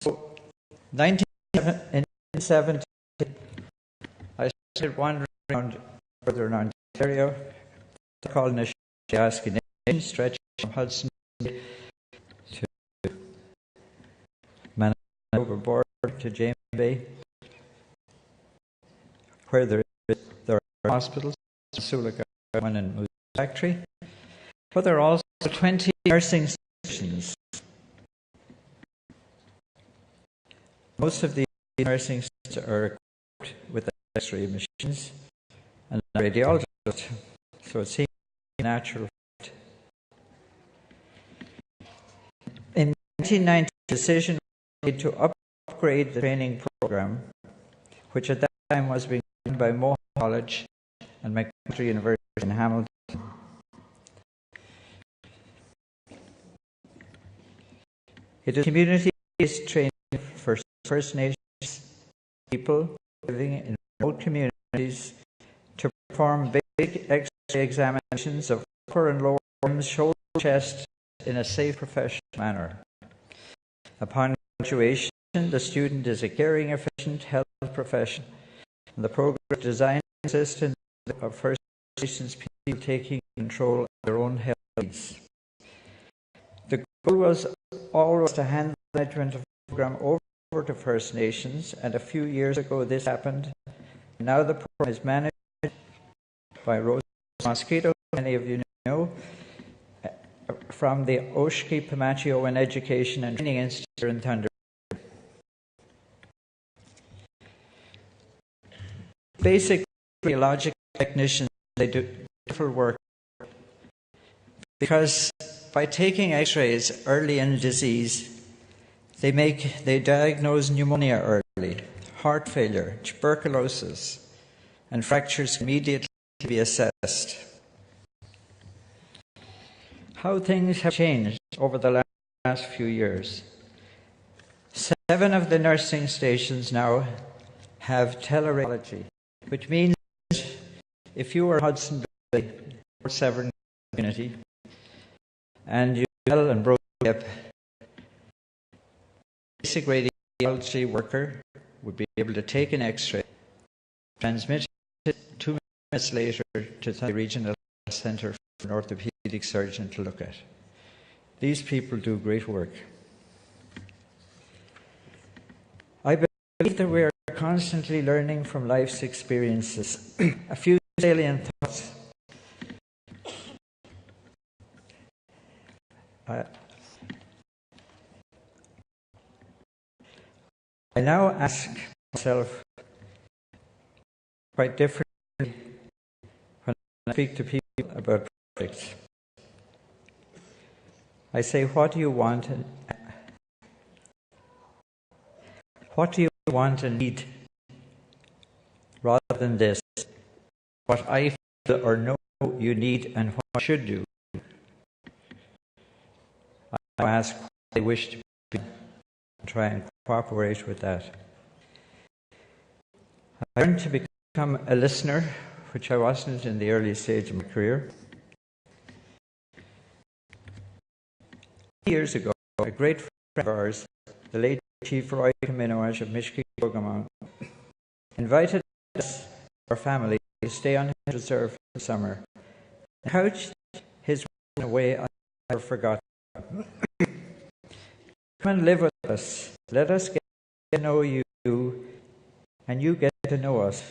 So, in 1970, I started wandering around further in Ontario, called Nishnawsky Nation, stretching from Hudson Bay to Manitoba border to James Bay. where there are hospitals, Sulaka, one in Moose Factory, but there are also 20 nursing stations. Most of these nursing stations are equipped with X-ray machines and a radiologist, so it seems natural. In 1990, the decision was made to upgrade the training program, which at that time was being done by Mohawk College and McMaster University in Hamilton. It is community-based training for First Nations people living in remote communities to perform basic X-ray examinations of upper and lower arms, shoulder, chest in a safe, professional manner. Upon graduation, the student is a caring, efficient health professional. And the program is designed to assist in of First Nations people taking control of their own health needs. The goal was always to hand the management of the program over to First Nations, and a few years ago this happened. Now the program is managed by Rose Mosquito, many of you know, from the Oshki Pamachio Education and Training Institute in Thunder. Basic radiological technicians, they do wonderful work because by taking X-rays early in disease, they diagnose pneumonia early, heart failure, tuberculosis, and fractures immediately be assessed. How things have changed over the last few years. 7 of the nursing stations now have teleradiology, which means if you are Hudson Bay or Severn community and you fell and broke your hip, basic radiology worker would be able to take an X-ray, transmit it 2 minutes later to the regional centre for an orthopedic surgeon to look at. These people do great work. I believe that we are constantly learning from life's experiences. A few salient thoughts. I now ask myself quite differently when I speak to people about projects. I say, what do you want and need, rather than this, what I feel or know you need and what I should do. I ask what they wish to be and try and cooperate with that. I learned to become a listener, which I wasn't in the early stage of my career. Years ago, a great friend of ours, the late Chief Roy Kaminoaj of Mishki-Gogamon, invited us, our family, to stay on his reserve for the summer. And couched his in a way I never forgot. Come and live with us. Let us get to know you, and you get to know us.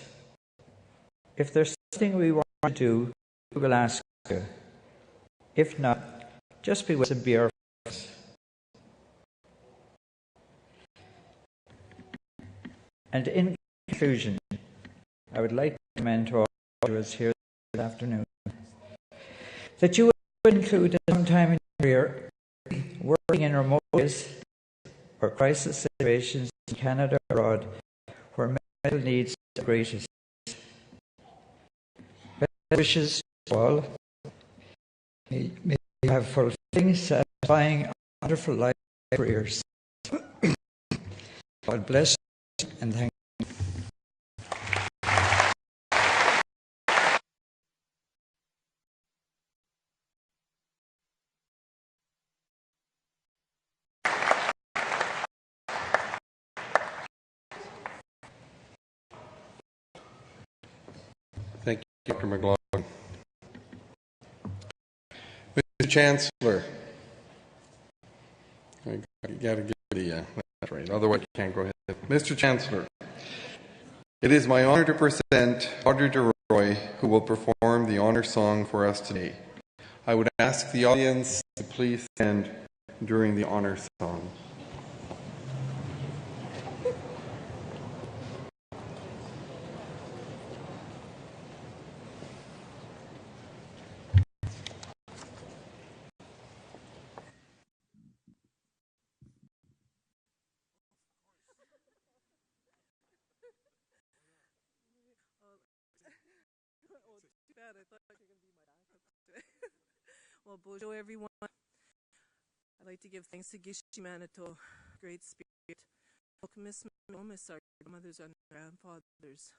If there's something we want to do, we will ask you. If not, just be with us and be our friends. And in conclusion, I would like to commend to all of us here this afternoon that you would include at some time in your career working in remote areas or crisis situations in Canada or abroad where medical needs are greatest. Best wishes to all. May you have fulfilling, satisfying, wonderful life careers. God bless you and thank you. Thank you, Dr. McLaughlin. Mr. Chancellor. You got to give the, that's right, otherwise you can't go ahead. Mr. Chancellor. It is my honor to present Audrey DeRoy, who will perform the honor song for us today. I would ask the audience to please stand during the honor song. Well, bonjour everyone. I'd like to give thanks to Gishi Manito, Great Spirit. Welcome Miss our mothers and grandfathers.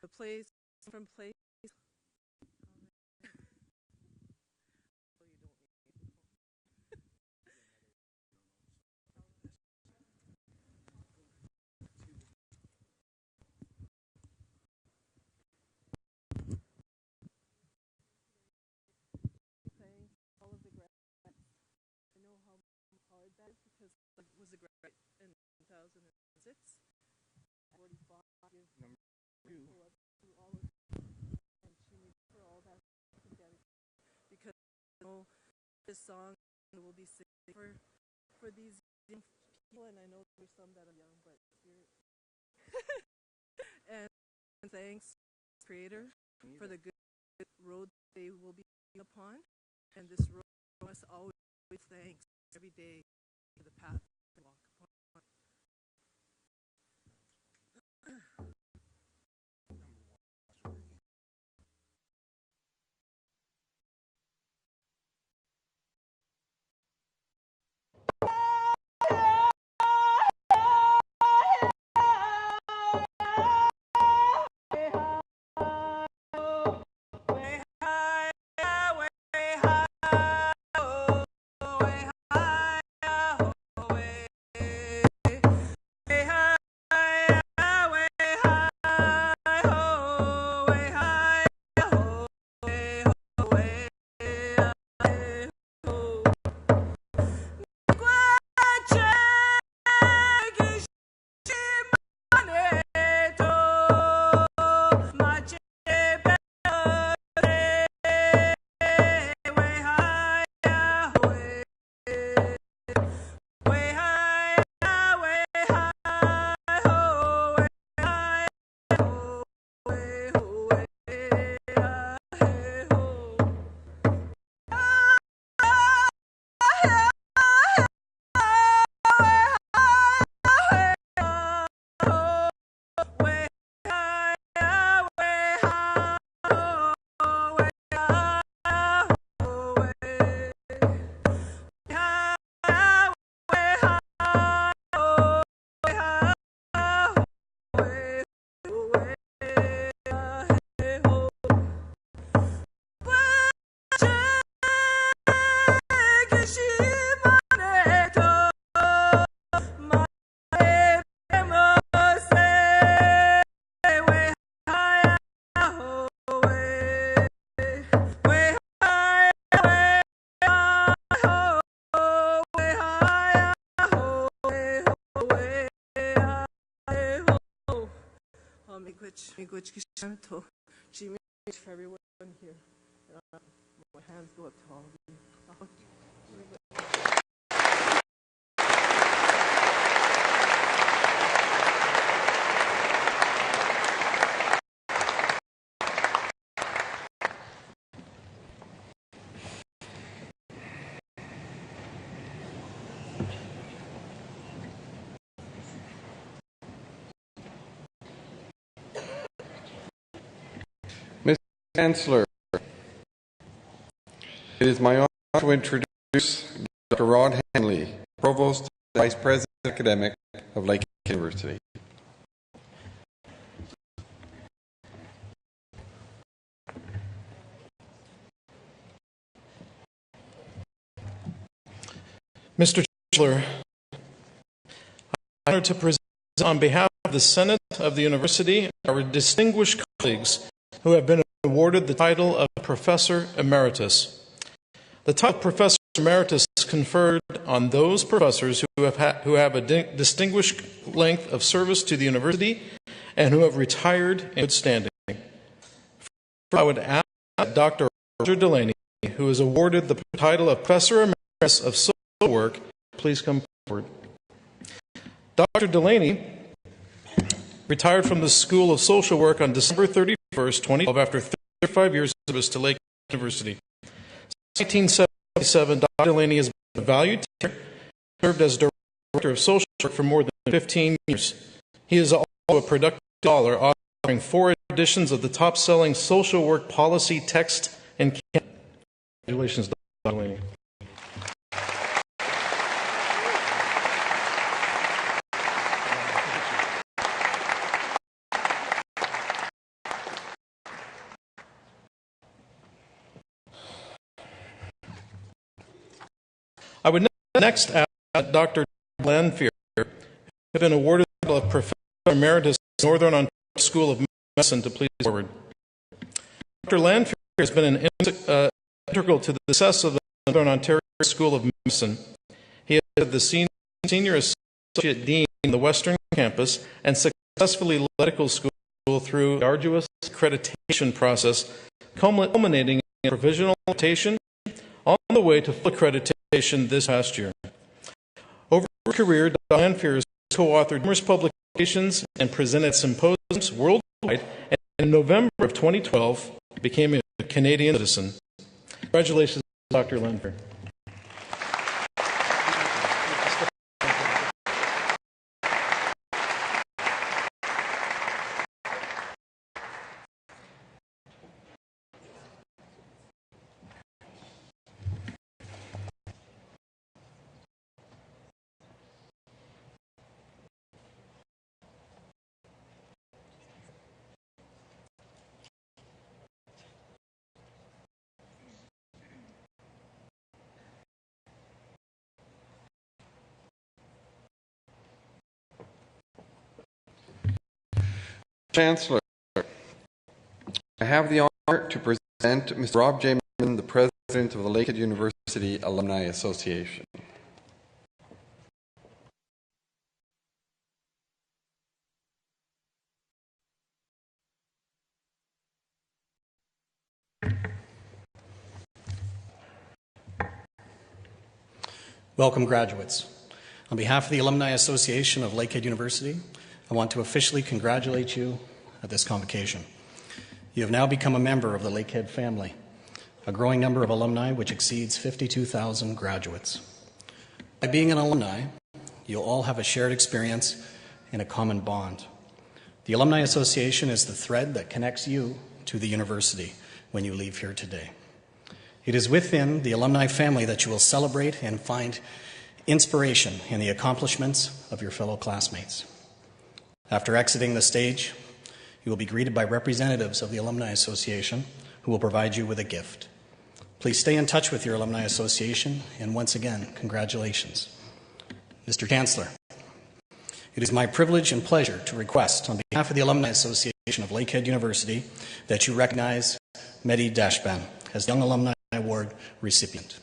The place from place. Because I was a graduate in 2006. 45 years to all of you and to me for all that together. Because I know this song will be singing for these young people, and I know there's some that are young, but here. and thanks, Creator, for the good road they will be upon, and this road must always thanks every day. The path to walk upon. She made for everyone here. My hands go up to all of you. Chancellor, it is my honor to introduce Dr. Rod Hanley, Provost and Vice President Academic of Lake University. Mr. Chancellor, I'm honored to present on behalf of the Senate of the University our distinguished colleagues who have been awarded the title of Professor Emeritus. The title of Professor Emeritus conferred on those professors who have a distinguished length of service to the university and who have retired in good standing. First, I would ask Dr. Roger Delaney, who is awarded the title of Professor Emeritus of Social Work, please come forward. Dr. Delaney retired from the School of Social Work on December 31st, 2012, after 35 years of service to Lake University. Since 1977, Dr. Delaney has been a valued teacher, served as Director of Social Work for more than 15 years. He is also a productive scholar, authoring 4 editions of the top-selling social work policy text in Canada. Congratulations, Dr. Delaney. I would next ask Dr. Lanfear, who has been awarded the title of Professor Emeritus at Northern Ontario School of Medicine, to please forward. Dr. Lanfear has been integral to the success of the Northern Ontario School of Medicine. He has been the Senior Associate Dean in the Western Campus and successfully led medical school through the arduous accreditation process, culminating in provisional accreditation on the way to full accreditation this past year. Over her career, Dr. Lanfear has co-authored numerous publications and presented symposiums worldwide, and in November of 2012 became a Canadian citizen. Congratulations, Dr. Lanfear. Chancellor, I have the honor to present Mr. Rob J. Mann, the President of the Lakehead University Alumni Association. Welcome, graduates. On behalf of the Alumni Association of Lakehead University, I want to officially congratulate you at this convocation. You have now become a member of the Lakehead family, a growing number of alumni which exceeds 52,000 graduates. By being an alumni, you'll all have a shared experience and a common bond. The Alumni Association is the thread that connects you to the university when you leave here today. It is within the alumni family that you will celebrate and find inspiration in the accomplishments of your fellow classmates. After exiting the stage, you will be greeted by representatives of the Alumni Association who will provide you with a gift. Please stay in touch with your Alumni Association, and once again, congratulations. Mr. Chancellor, it is my privilege and pleasure to request on behalf of the Alumni Association of Lakehead University that you recognize Mehdi Dashban as Young Alumni Award recipient.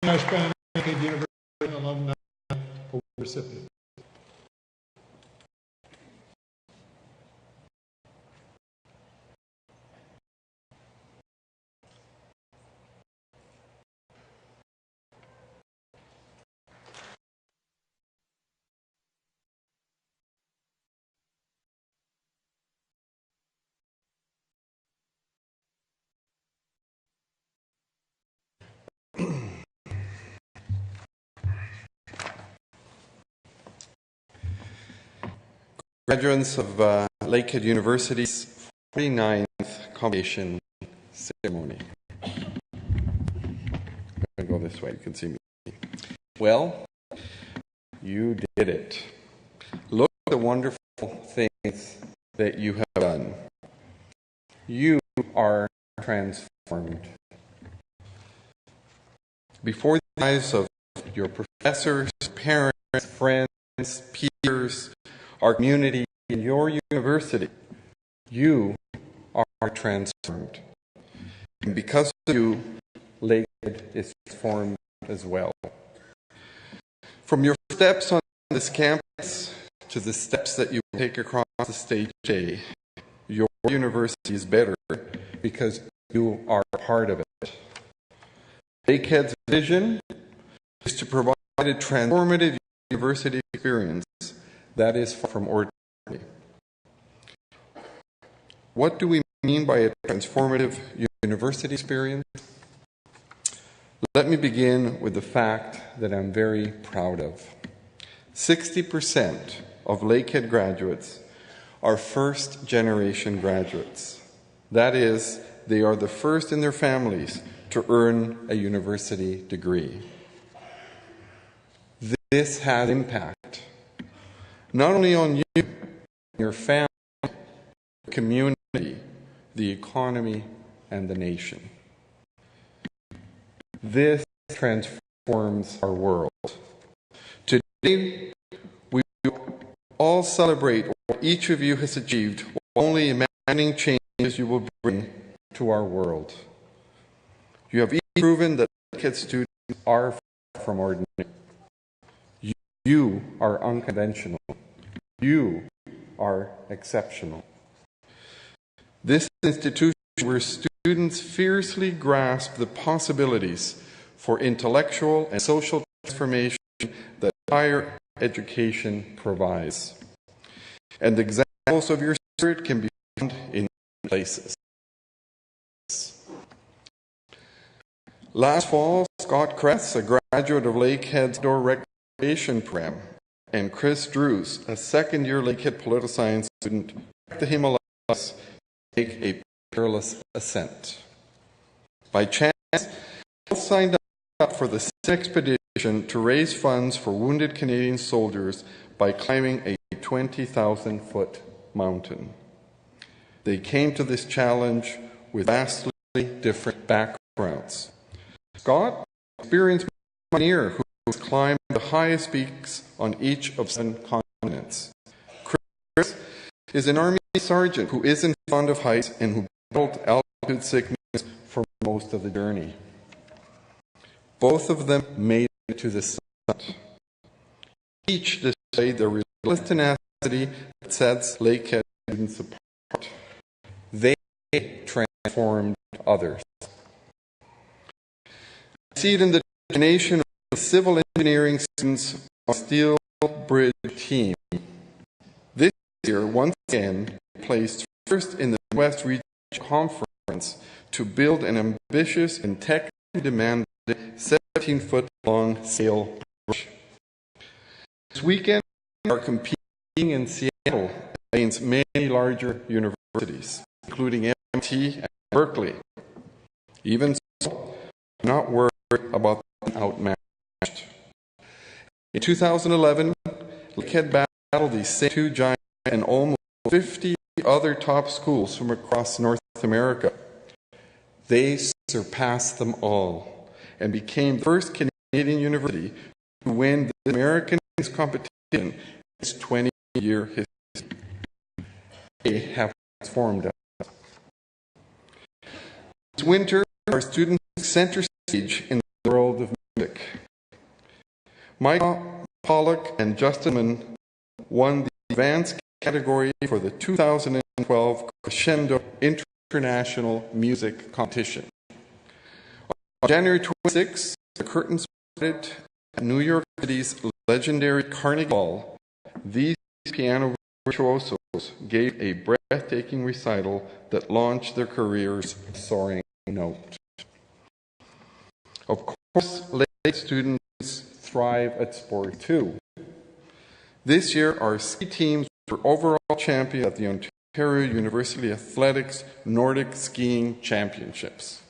Dashban, Lakehead University Alumni Award recipient. Graduates of Lakehead University's 49th convocation ceremony. I'm going to go this way, you can see me. Well, you did it. Look at the wonderful things that you have done. You are transformed. Before the eyes of your professors, parents, friends, peers, our community, and your university, you are transformed. And because of you, Lakehead is transformed as well. From your steps on this campus to the steps that you take across the stage today, your university is better because you are part of it. Lakehead's vision is to provide a transformative university experience that is far from ordinary. What do we mean by a transformative university experience? Let me begin with the fact that I'm very proud of. 60% of Lakehead graduates are first-generation graduates. That is, they are the first in their families to earn a university degree. This has impact, not only on you, your family, the community, the economy, and the nation. This transforms our world. Today, we all celebrate what each of you has achieved, while only imagining changes you will bring to our world. You have each proven that Lakehead students are far from ordinary. You are unconventional. You are exceptional. This institution where students fiercely grasp the possibilities for intellectual and social transformation that higher education provides. And examples of your spirit can be found in places. Last fall, Scott Kress, a graduate of Lakehead's outdoor recreation program, and Chris Drews, a second-year Lakehead political science student, trekked the Himalayas to take a perilous ascent. By chance, both signed up for the expedition to raise funds for wounded Canadian soldiers by climbing a 20,000-foot mountain. They came to this challenge with vastly different backgrounds. Scott, an experienced mountaineer who has climbed the highest peaks on each of 7 continents. Chris is an Army sergeant who isn't fond of heights and who battled altitude sickness for most of the journey. Both of them made it to the summit. Each displayed the relentless tenacity that sets Lakehead students apart. They transformed others. I see it in the determination of the civil engineering students on the Steel Bridge team. This year, once again, placed first in the West Region Conference to build an ambitious and technically demanding 17-foot-long sail bridge. This weekend, we are competing in Seattle against many larger universities, including MIT and Berkeley. Even so, I'm not worried about being outmatched. In 2011, Lakehead battled these same 2 giants and almost 50 other top schools from across North America. They surpassed them all and became the first Canadian university to win the American competition in its 20-year history. They have transformed us. This winter, our students took center stage in the world of music. Michael Pollock and Justin Mann won the advanced category for the 2012 Crescendo International Music Competition. On January 26, the curtains parted at New York City's legendary Carnegie Hall. These piano virtuosos gave a breathtaking recital that launched their careers soaring note. Of course, Lakehead students thrive at sport too. This year, our ski teams were overall champions at the Ontario University Athletics Nordic Skiing Championships.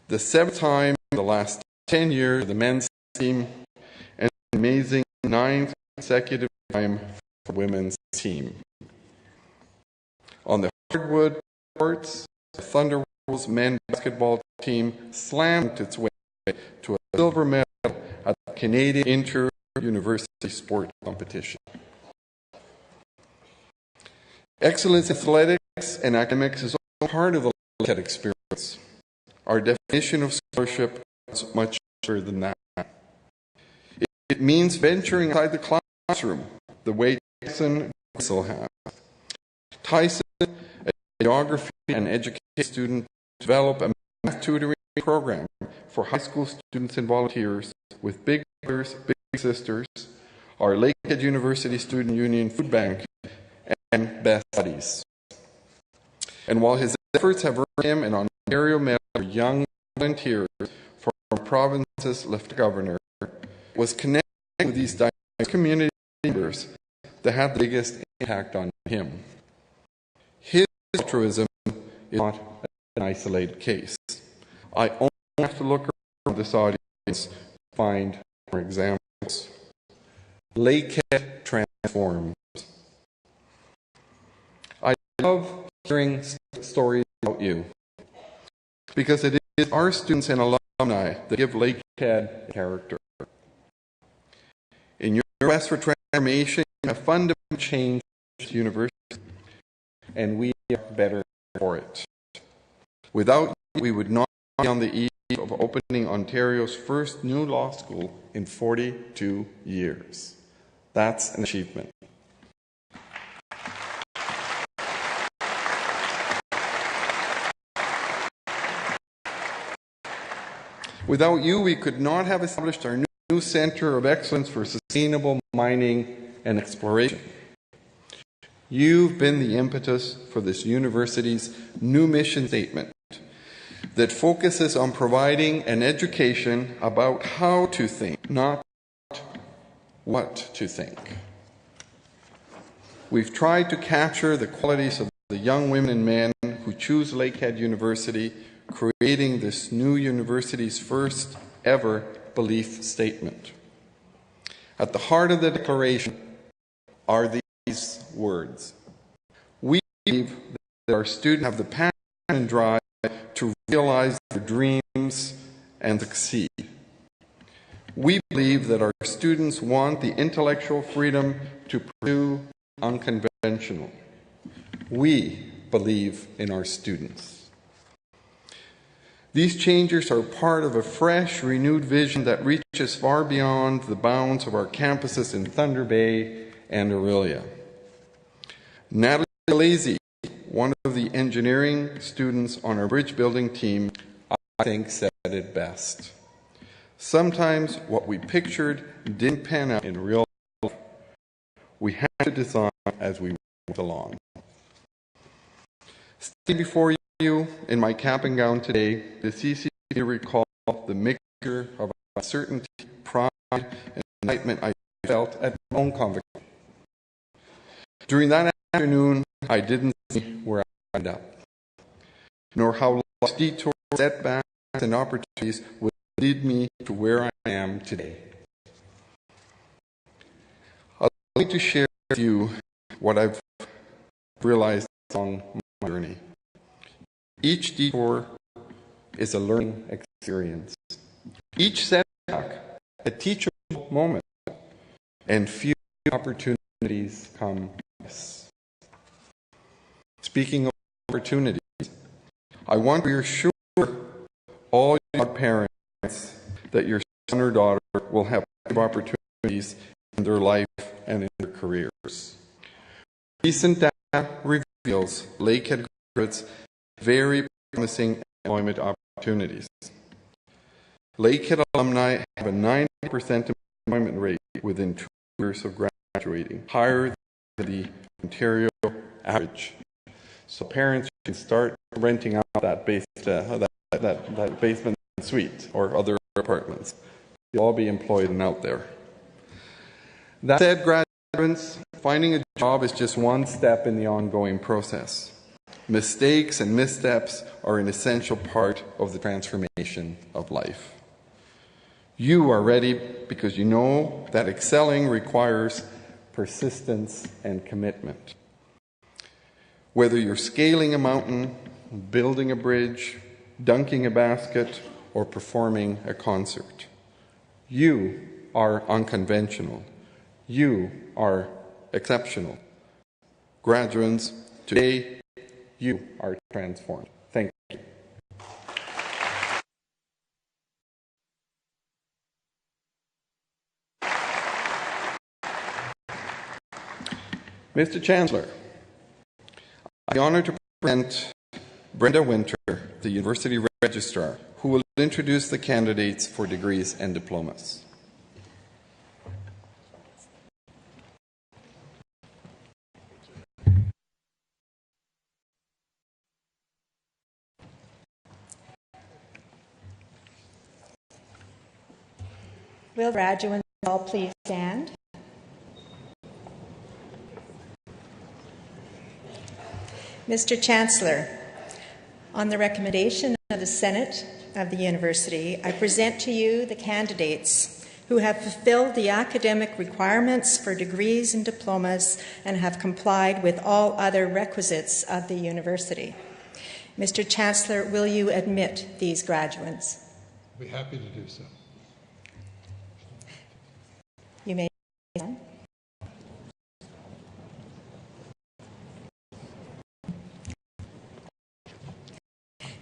The 7th time in the last 10 years for the men's team, and an amazing 9th consecutive time for the women's team. On the hardwood courts, the Thunderwolves men's basketball team slammed its way to a silver medal at the Canadian Inter-University Sport Competition. Excellence in athletics and academics is also part of the LakeHead experience. Our definition of scholarship is much better than that. It means venturing outside the classroom, the way Tyson Grissel has. Tyson, a geography and education student, developed a math tutoring program for high school students and volunteers with Big Brothers, Big Sisters, our Lakehead University Student Union Food Bank, and Best Buddies. And while his efforts have earned him an Ontario Medal for Young Volunteers from province's Lieutenant Governor, was connected with these diverse community members that had the biggest impact on him. His altruism is not an isolated case. I only have to look around this audience to find more examples. Lakehead transforms. I love hearing stories about you because it is our students and alumni that give Lakehead character. In your quest for transformation, you have fundamentally changed the university, and we are better for it. Without you, we would not be on the eve of opening Ontario's first new law school in 42 years. That's an achievement. Without you, we could not have established our new Centre of Excellence for Sustainable Mining and Exploration. You've been the impetus for this university's new mission statement that focuses on providing an education about how to think, not what to think. We've tried to capture the qualities of the young women and men who choose Lakehead University, creating this new university's first ever belief statement. At the heart of the declaration are these words. We believe that our students have the passion and drive to realize their dreams and succeed. We believe that our students want the intellectual freedom to pursue unconventional. We believe in our students. These changes are part of a fresh, renewed vision that reaches far beyond the bounds of our campuses in Thunder Bay and Aurelia. Natalie Lazy, one of the engineering students on our bridge building team, I think said it best. Sometimes what we pictured didn't pan out in real life. We had to design as we went along. Standing before you in my cap and gown today, the CCC recall the mixture of uncertainty, pride, and excitement I felt at my own convocation. During that afternoon, I didn't see where I ended up, nor how life's detours, setbacks, and opportunities would lead me to where I am today. I'd like to share with you what I've realized along my journey. Each detour is a learning experience. Each setback, a teachable moment, and few opportunities come. Speaking of opportunities, I want to reassure all your parents that your son or daughter will have opportunities in their life and in their careers. Recent data reveals Lakehead graduates very promising employment opportunities. Lakehead alumni have a 90% employment rate within 2 years of graduating, higher than the Ontario average. So parents can start renting out that basement suite or other apartments. You'll all be employed and out there. That said, graduates, finding a job is just one step in the ongoing process. Mistakes and missteps are an essential part of the transformation of life. You are ready because you know that excelling requires persistence and commitment. Whether you're scaling a mountain, building a bridge, dunking a basket, or performing a concert, you are unconventional. You are exceptional. Graduates, Today, you are transformed. Thank you. Mr. Chancellor, I am honored to present Brenda Winter, the University Registrar, who will introduce the candidates for degrees and diplomas. Will graduates all please stand? Mr. Chancellor, on the recommendation of the Senate of the University, I present to you the candidates who have fulfilled the academic requirements for degrees and diplomas and have complied with all other requisites of the University. Mr. Chancellor, will you admit these graduates? I'll be happy to do so. You may begin.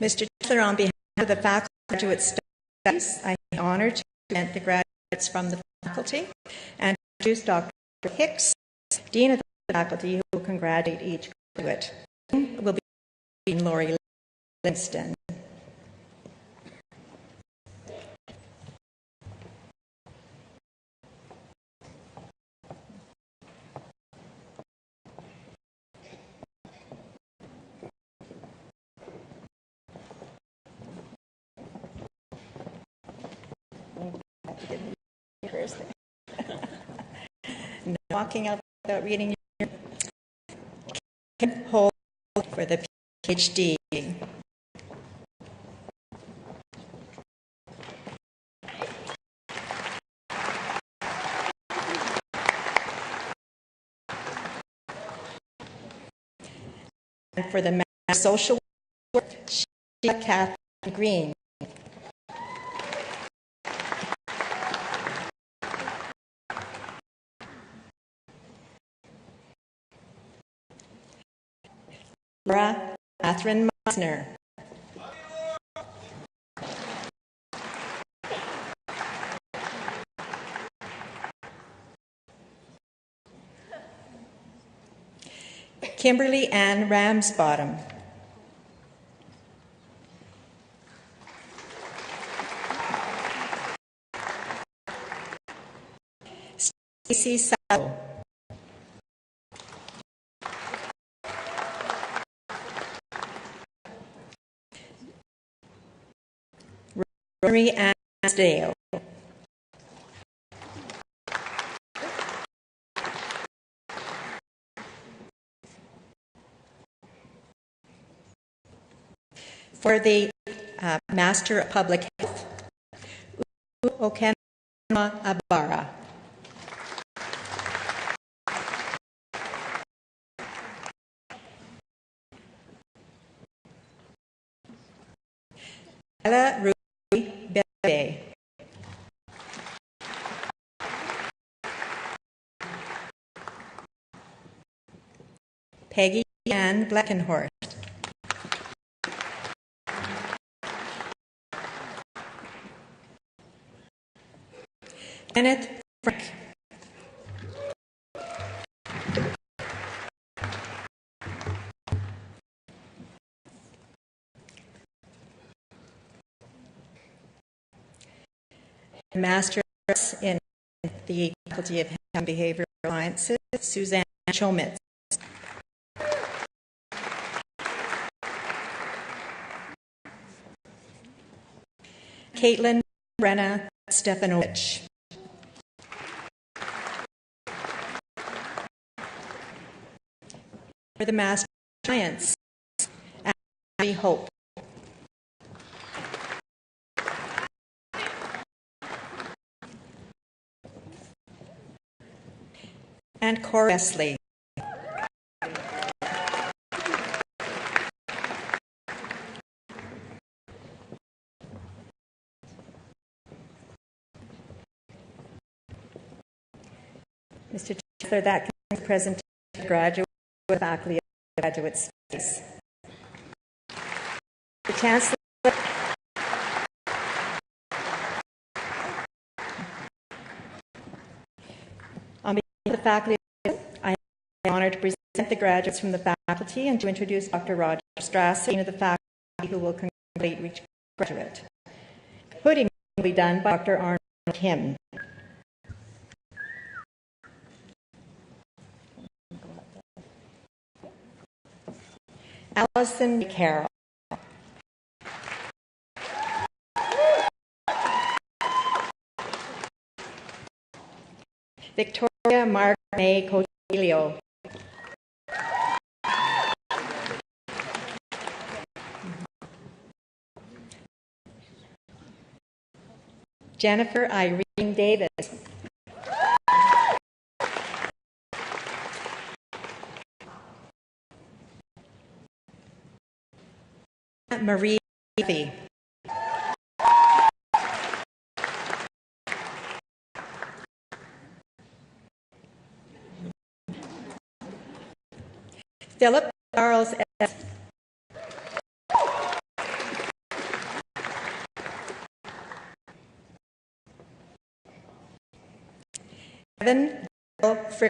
Mr. Chancellor, on behalf of the Faculty of Graduate Studies, I am honored to present the graduates from the faculty and introduce Dr. Hicks, Dean of the Faculty, who will congratulate each graduate. Will be Dean Laurie Livingston. No walking out without reading your hold for the PhD. And for the Master of Social Work, Sheila Catherine Green. Laura Catherine Meisner. Kimberly Ann Ramsbottom. Stacy Salo. Rosemary Ann Dale. For the Master of Public Health, Okenma Abara. Ella Ruby Bebe. Peggy Ann Bleckenhorst. Kenneth Frank. Master in the Faculty of Health and Behavioral Sciences, Suzanne Chomitz. Caitlin Brenna Stefanovich. For the Master of Science, Abby Hope. And Cora Wesley. Mr. Chancellor, that concludes the presentation of graduate faculty. Graduate Studies. The Chancellor. On behalf of the faculty, I am honored to present the graduates from the faculty and to introduce Dr. Roger Strasser, Dean of the faculty, who will congratulate each graduate. Hooding will be done by Dr. Arnold Kim. Allison Carroll. Victoria Margaret May Cotilio. Jennifer Irene Davis. Marie Levy. Philip Charles S. Evan Frick.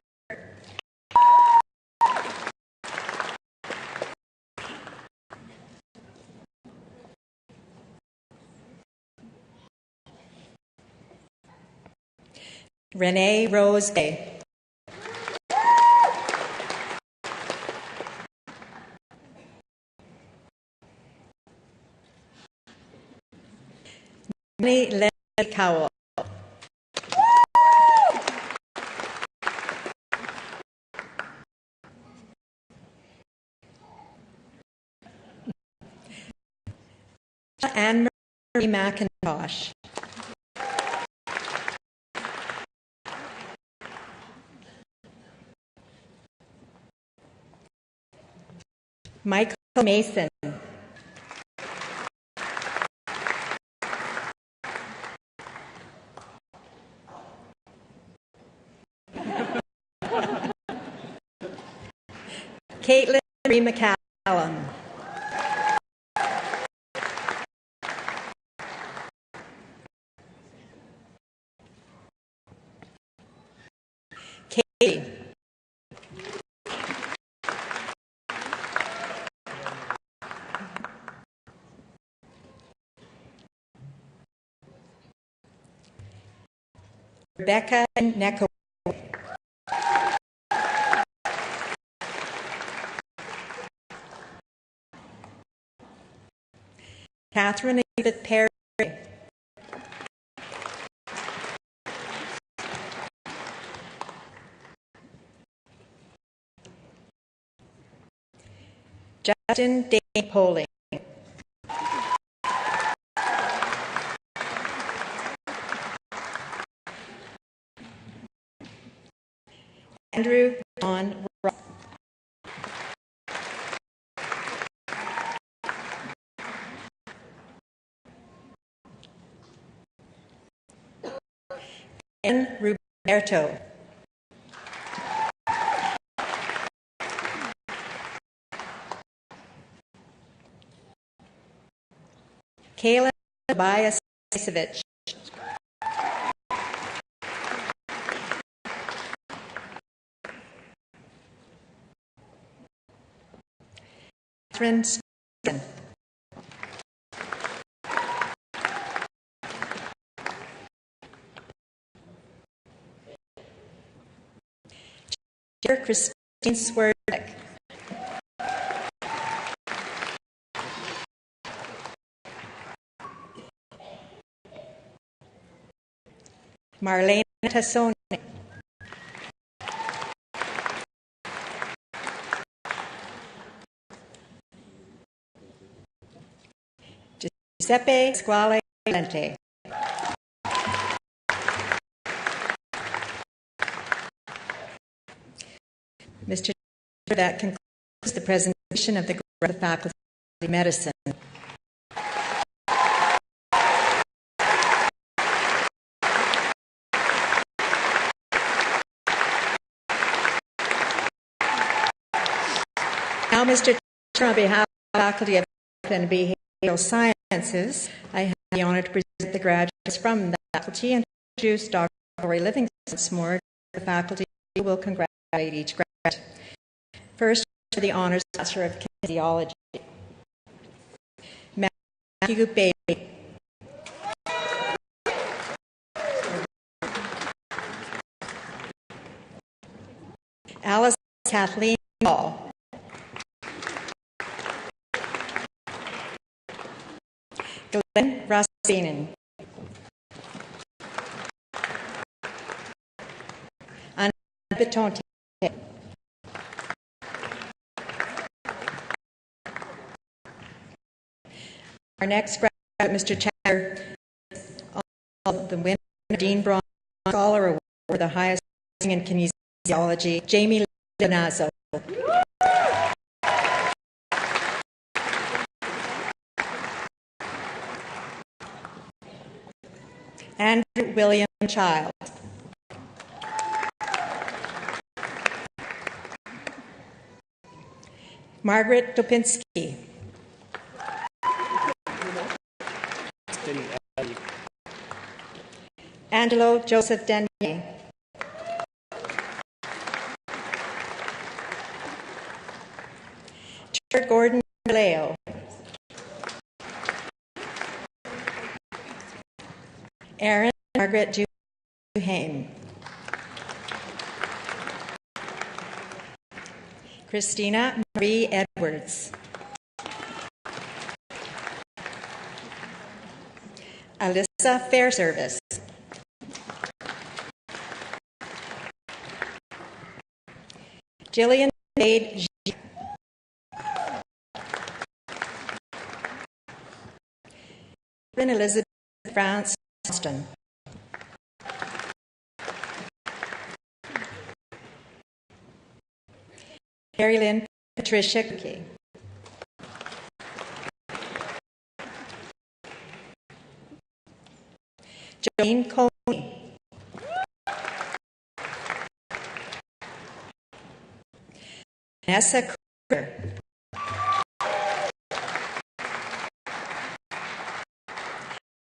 Renee Rose Day. Leslie Cowell. Anne-Marie McIntosh. Michael Mason. Caitlin Marie McCallum. Katie. Rebecca Necko. Catherine Elizabeth Perry. Justin Dane Poling. Andrew John Ross. and Roberto. Kayla Tobias Isevich. Catherine Stephen. Christine Swerdek. Marlene Tassone. Giuseppe Squale Lente. Mr. Chair, that concludes the presentation of the Faculty of Medicine. Now, Mr. Chair, on behalf of the Faculty of Health and Behavioral Sciences, I have the honour to present the graduates from the faculty and introduce Dr. Rory Livingston once more. The faculty will congratulate each graduate. First, for the Honours Bachelor of Kinesiology, Matthew Bailey. Alice Kathleen Hall. Glenn Rossinen. Anna Betonte. Our next graduate, Mr. Chatter, the winner of Dean Braun Scholar Award for the highest in kinesiology, Jamie Donazo. Andrew William Child. Margaret Topinski. Angelo Joseph Denier. Chair Gordon Leo. Aaron Margaret Duhame. Christina Marie Edwards. Alyssa Fairservice. Jillian Jade G. Elizabeth France Austin. Carrie Lynn Patricia Key. Jolene Coney. Vanessa Kruger.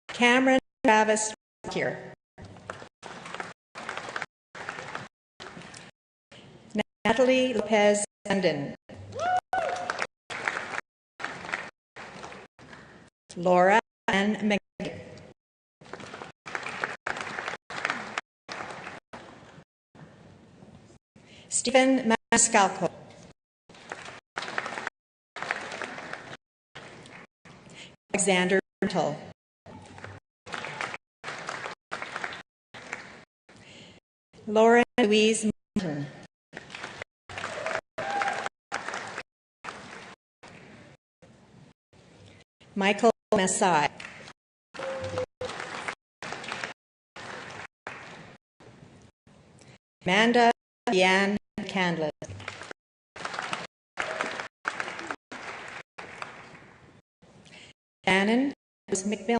Cameron Travis here. Natalie Lopez London. Laura Ann McGee. Stephen Mascalco. Alexander Rental. Laura Louise Martin. Michael Messai. Amanda Deanne Candless. Shannon McMillan.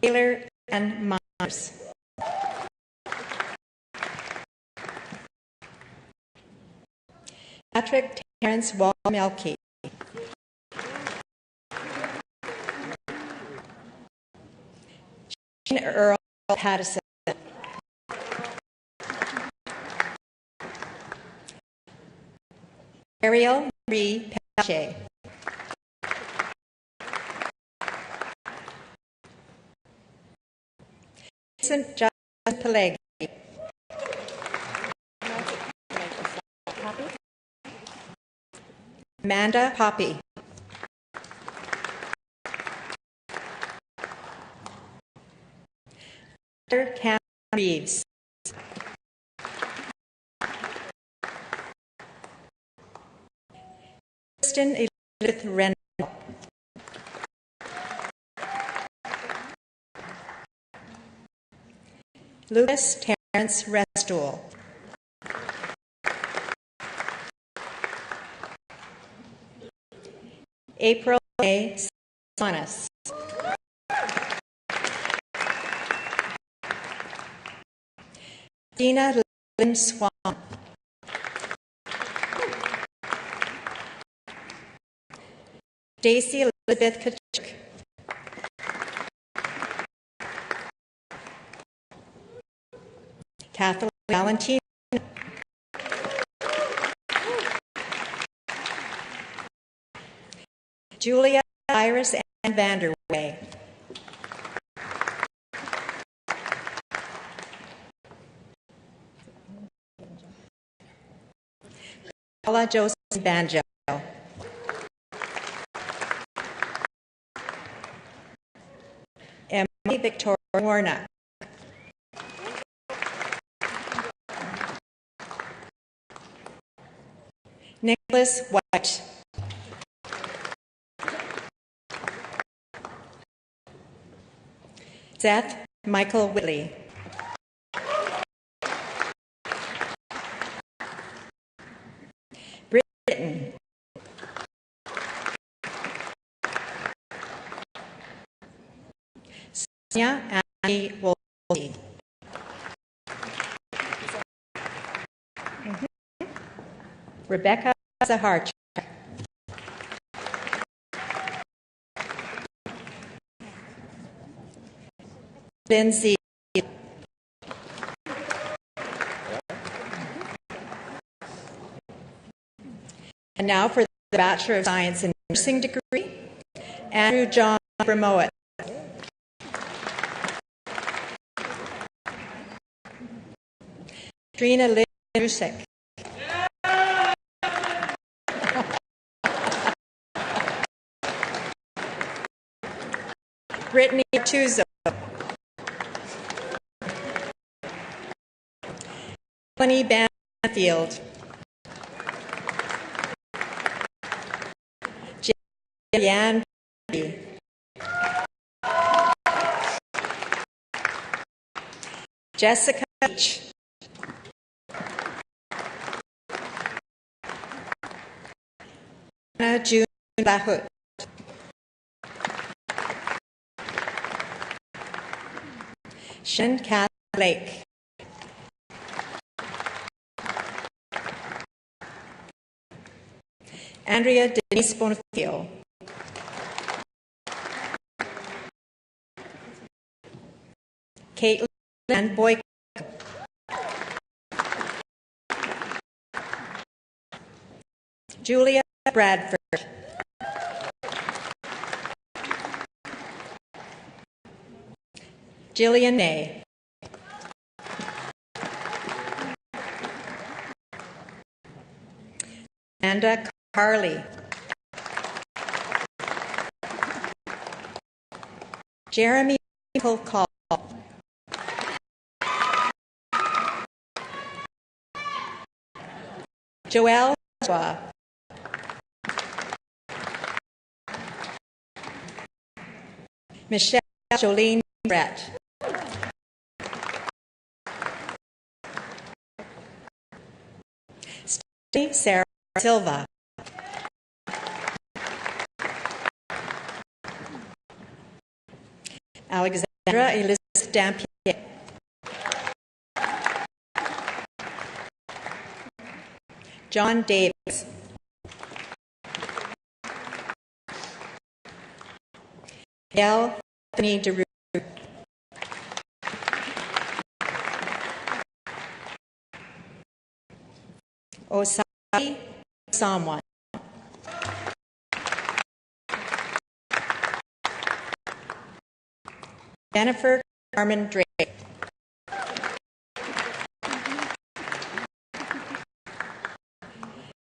Taylor and Myers. Patrick Terrence Walmelke. Shane Earl Pattison. Ariel Marie Pache. Vincent Justin Pelleggi. Amanda Poppy. Cam Reeves. Kristen Elizabeth Rendell. Lucas Terrence Restool. April A. Sonis. Dina Lynn Swan. Stacy Elizabeth Kachuk. Kathleen Valentina. Julia Iris Ann Vanderway. Paula Joseph Banjo. Emily Victoria Warnock. Nicholas White. Seth Michael Whitley. Britton. Sonia Annie Wolsey. Rebecca Zaharchuk. Lindsay. And now for the Bachelor of Science in Nursing degree, Andrew John Bramowitz. Trina Lynn Rusek. Brittany Tuzo. Melanie Banfield. Jan. Jessica Beach. Anna June Lahut. Shen Kath Blake. Andrea Denise Bonifio. Caitlin and Boyk. Julia Bradford. Jillian Nay. Amanda Carley. Jeremy Call. Joelle Swa. Michelle Jolene Brett. Stephanie Sarah Silva. Alexandra Elizabeth Dampier. John Davis. Gail Anthony DeRue. Osai Samwan. Jennifer Carmen Drake.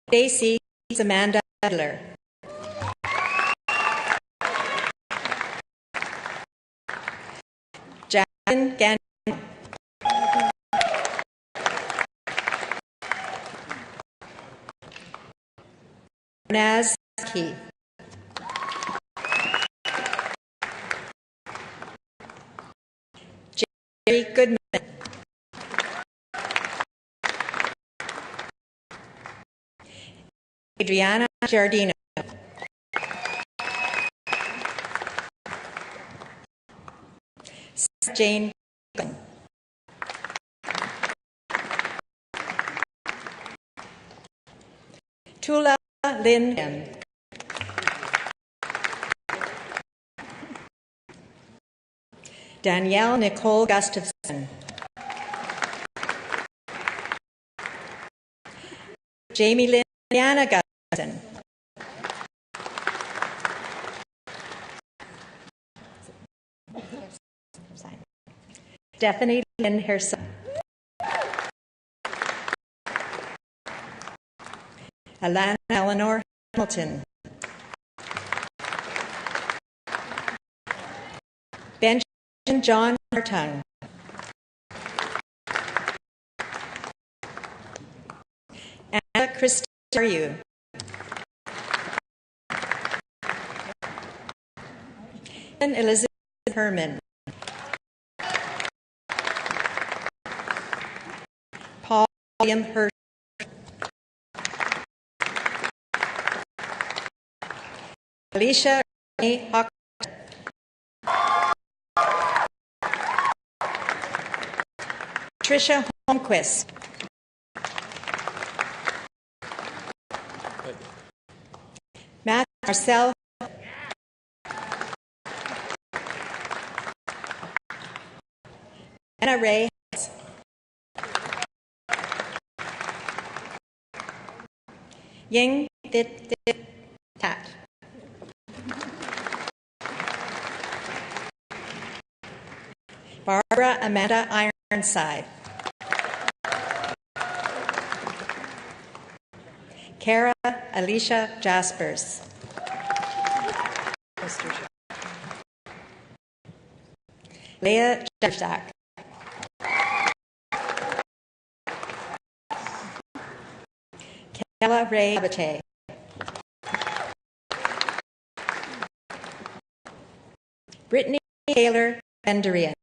Stacy Amanda Adler. Jacqueline Gannon. Naz Key. Jerry Goodman. Adriana Giardino. Jane. Tula Lin Kim. Danielle Nicole Gustafson. Jamie Lynn Diana Gustafson. Stephanie Lynn Herson. Alana Eleanor Hamilton. Benjamin John Hartung. Anna Christariu. Elizabeth Herman. Paul William Hirsch. Alicia Renee Hock. Tricia Holmquist. Matt Marcel. Anna Ray. Ying Dit Tat. Barbara Amanda Ironside. Kara Alicia Jaspers. Leah Jarzak. Kella Ray Abate. Brittany Taylor Benderian.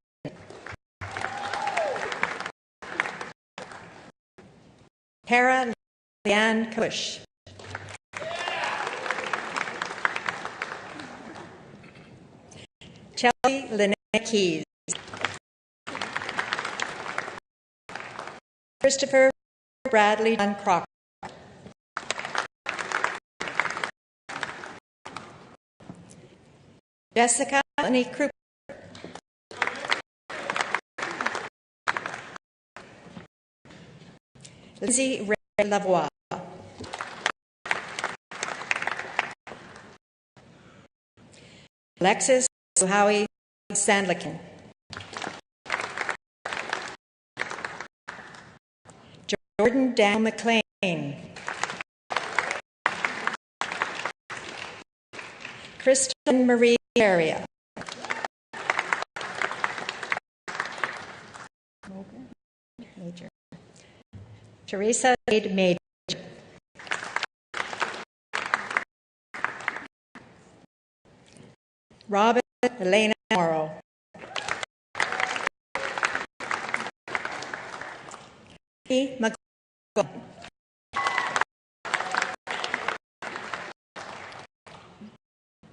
Tara Leanne Cush. Chelsea Lynette Keys. Christopher Bradley John Crocker. Jessica Melanie Krupp. Lindsay Ray Lavoie. Alexis Howie Sandlikin. Jordan Dan McLean. Kristen Marie Area. Major. Teresa Wade Major. Robin Elena Morrow. McGowan.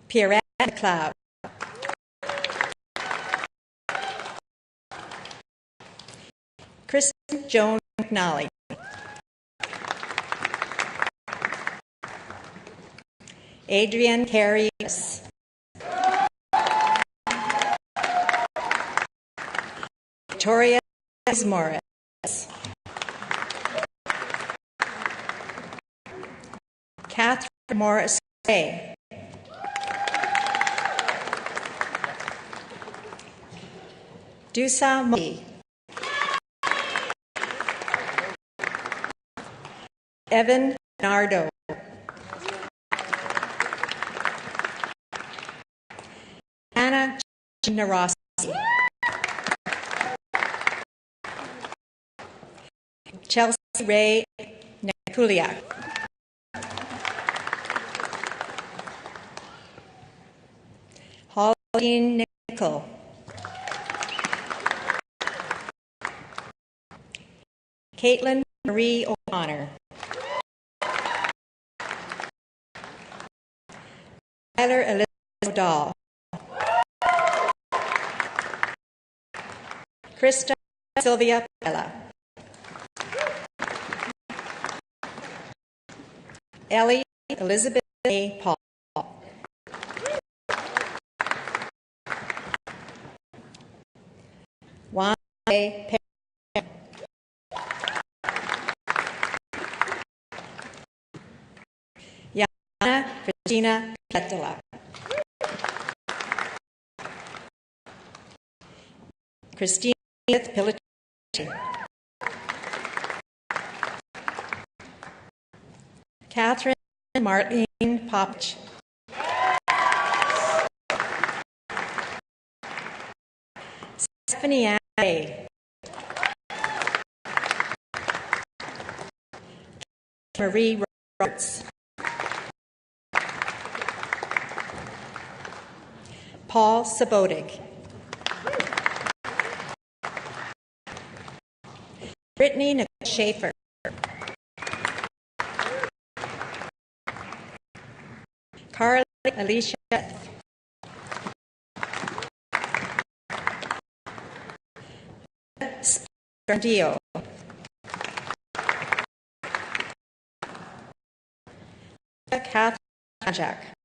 Pierrette McLeod. Kristen Joan McNally. Adrian Carey. Victoria Morris. Catherine Morris Gray. Dusa Moki. Evan Nardo. Anna Narossi. Chelsea Ray Nakuliak. Pauline Nickel. Caitlin Marie O'Connor. Tyler Elizabeth O'Dall. Krista Sylvia Pella. Ellie Elizabeth A. Paul. Juan A. Perry. Yana Christina Petela. Christina Pilati. Catherine Marlene Popich. Stephanie A. Marie Roberts. Paul Sabodig. Brittany Nicole Schaefer. Carly Alicia Sperndio. Catherine Jack.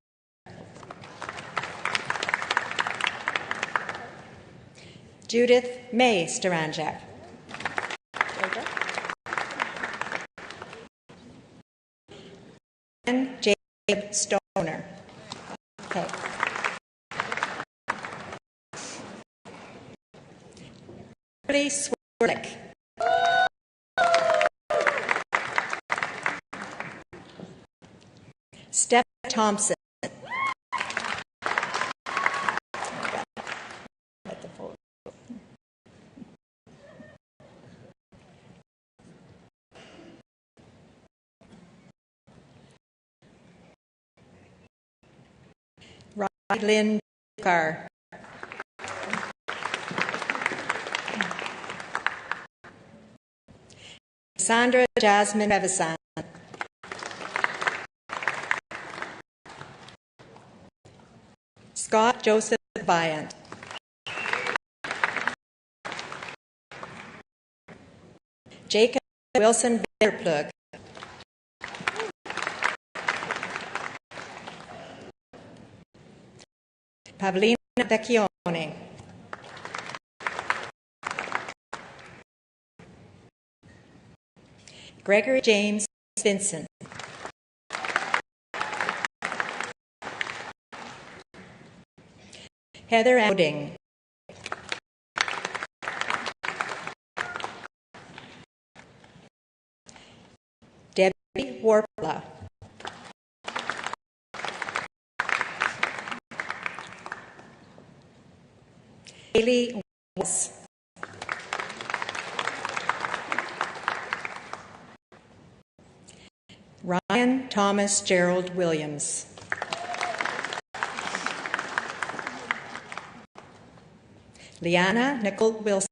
Judith May Staranjak. And Jacob Stoner. Okay. Shirley Swirlick. Steph Thompson. Lynn Carr. Sandra Jasmine Revisan. Scott Joseph Viant. Jacob Wilson Bitterplug. Pavlina Vecchione. Gregory James Vincent. Heather Ouding. Debbie Warpla. Haley Wells. Ryan Thomas Gerald Williams. Liana Nicole Wilson.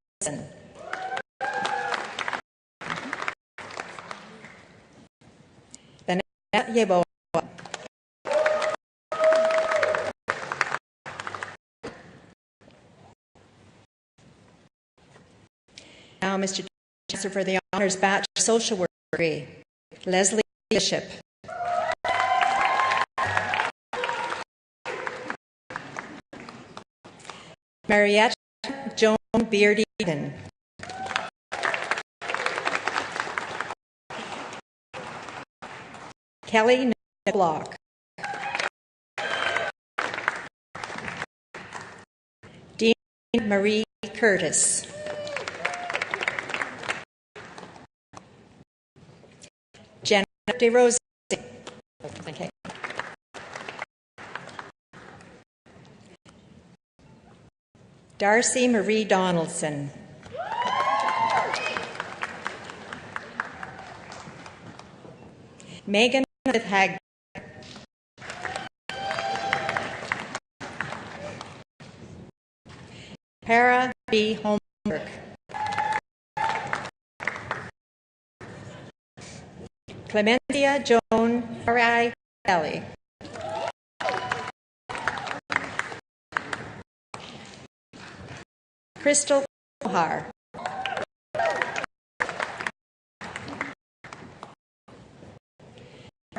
Vanessa Yeboah. Now, Mr. Chancellor, for the Honours Bachelor Social Work degree, Leslie Bishop. Mariette Joan Bearden. Kelly Block. Dean Marie Curtis. Jenna DeRose. Okay. Darcy Marie Donaldson. Megan Hag. Para B. Holmberg. Clementia Joan Farai Kelly. Crystal Har.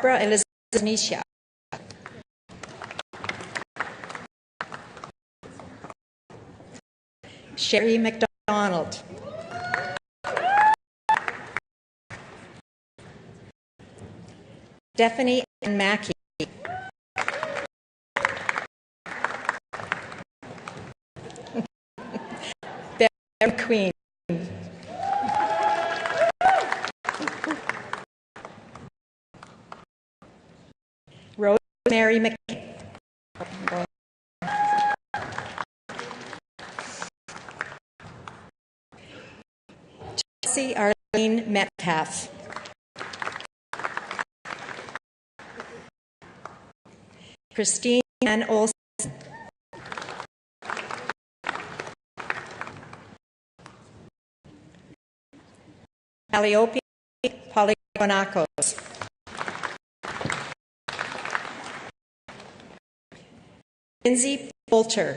Barbara Elizabeth Nisha. Sherry McDonald. Stephanie Ann Mackey. Beverly Queen. Rosemary McKay. Chelsea Arlene Metcalf. Christine Ann Olson. Calliope Polygonakos. Lindsay Bolter.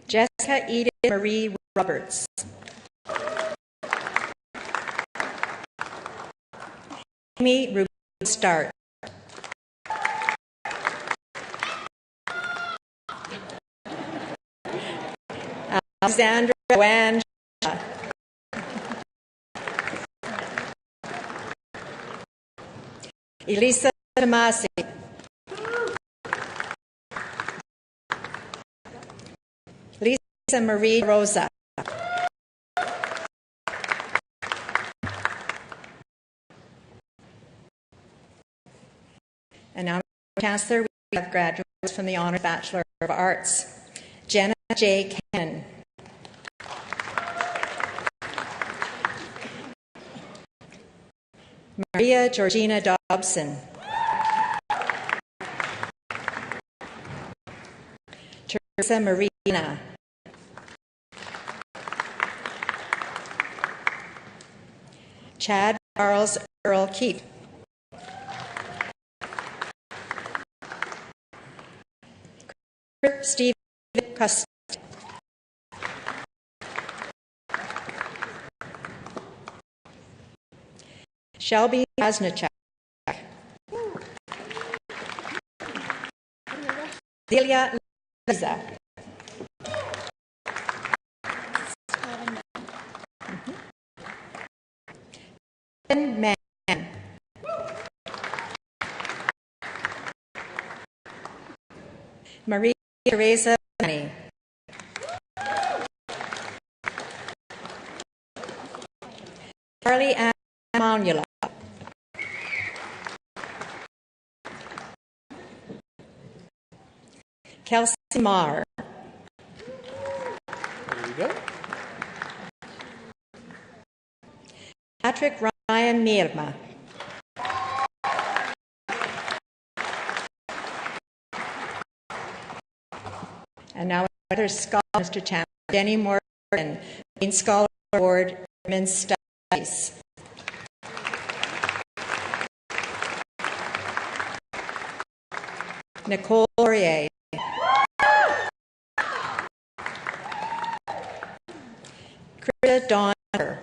Jessica Edith Marie Roberts. Amy Ruben Start. Alexandra Joanne. Elisa Tomasi. Lisa Marie Rosa. And now, Chancellor, we have graduates from the Honours Bachelor of Arts. Jenna J. Cannon. Maria Georgina Dobson. Teresa Marina. Chad Charles Earl Keefe. Steve Cust. Shelby Hasnachak. Delia Liza. Man. Maria Teresa Manny. Charlie Ann Maunula. Kelsey Marr. There you go. Patrick Ryan Mielma. And now another scholar, Mr. Chancellor, Denny Morgan, Main Scholar Award, Women's Studies. Nicole Laurier. Krista Donner.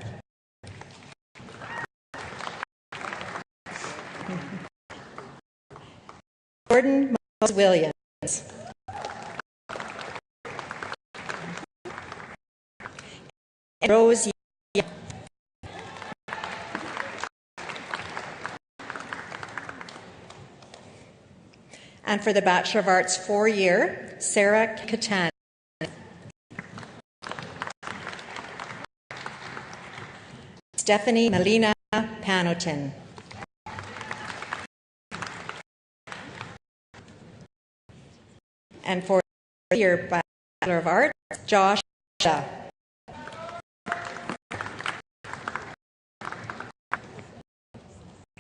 Gordon Moses Williams. And Rose Young. And for the Bachelor of Arts 4-year, Sarah Katan. Stephanie Melina Panotin. And for your Bachelor of Arts, Josh Shah.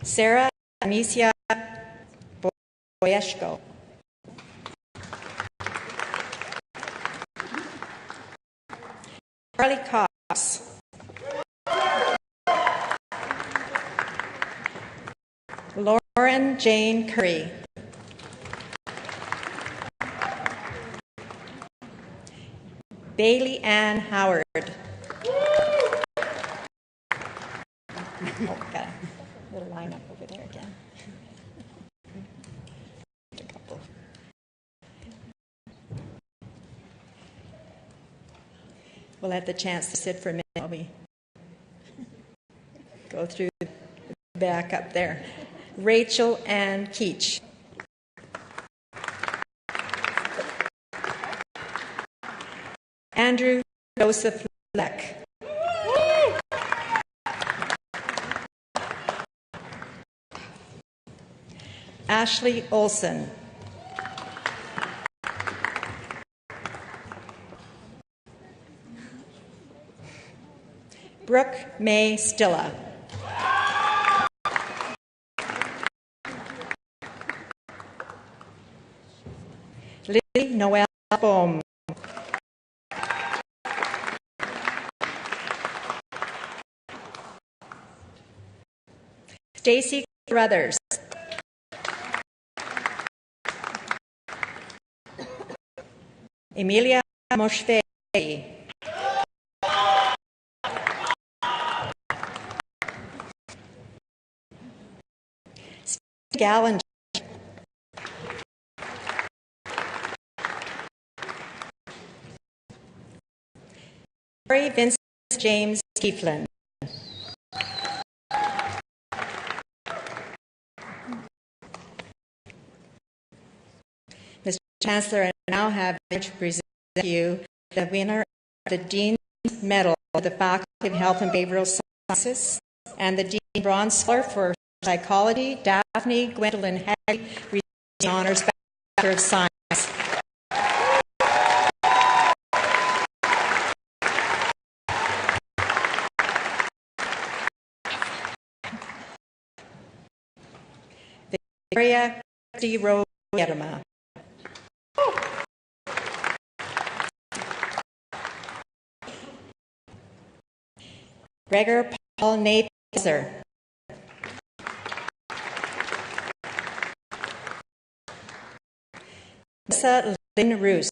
Sarah Amicia Boyeshko. Carly Cox. Lauren Jane Curry. Bailey Ann Howard. over there again. A couple. We'll have the chance to sit for a minute while we go through the back up there. Rachel Ann Keach. Andrew Joseph Leck. Ashley Olson. Brooke May Stilla. Lily Noel Bohm. Stacy Brothers. Emilia Moshfeghi. Steve Gallinger. Mary Vincent James Tieflin. Mr. Chancellor, I now have to present to you the winner of the Dean's Medal of the Faculty of Health and Behavioral Sciences and the Dean Bronze Scholar for Psychology, Daphne Gwendolyn Hagg, receiving the Honours Bachelor of Science. Victoria Christy Rose Yedema. Gregor Paul Napier. Lisa Lynn Roos.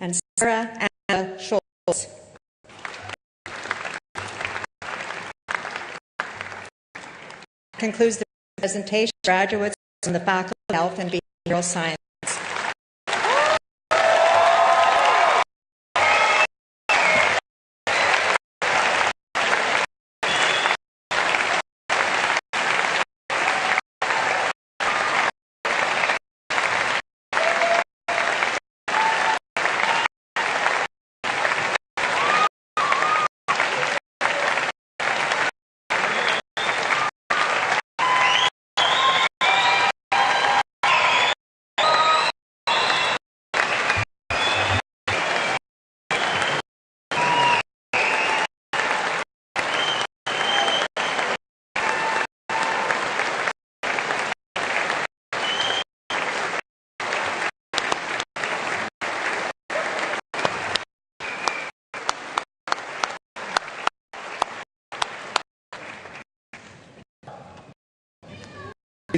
And Sarah Anna Schultz. Concludes the presentation. Graduates from the Faculty of Health and Behavioral Science.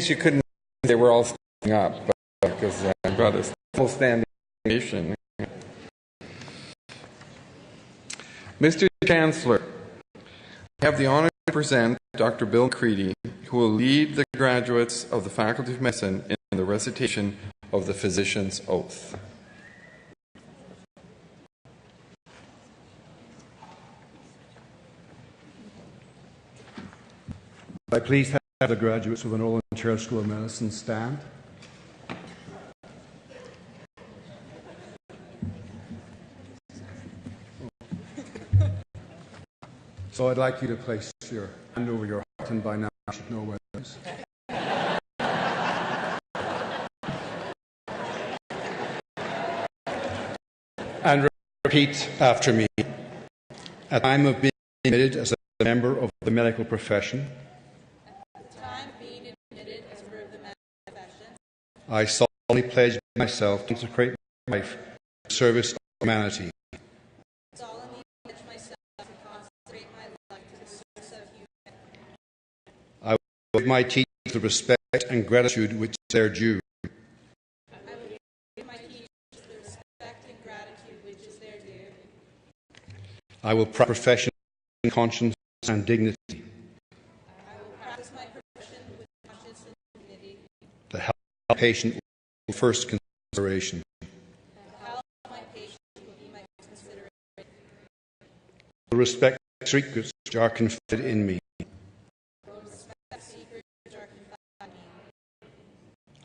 You couldn't, they were all standing up, because I brought a full standing ovation. Mr. Chancellor, I have the honor to present Dr. Bill McCready, who will lead the graduates of the Faculty of Medicine in the recitation of the Physician's Oath. I please have the graduates of the Nolan Chair School of Medicine stand. So I'd like you to place your hand over your heart, and by now you should know where it is. And repeat after me. At the time of being admitted as a member of the medical profession, I solemnly pledge myself to consecrate my life to the service of humanity. I will give my teachers the respect and gratitude which is their due. I will practice profession with conscience and dignity. I will practice my profession with conscience and dignity. The health of my patient will be first consideration. The health of my patient will be my first consideration. I will respect secrets which are confided in me.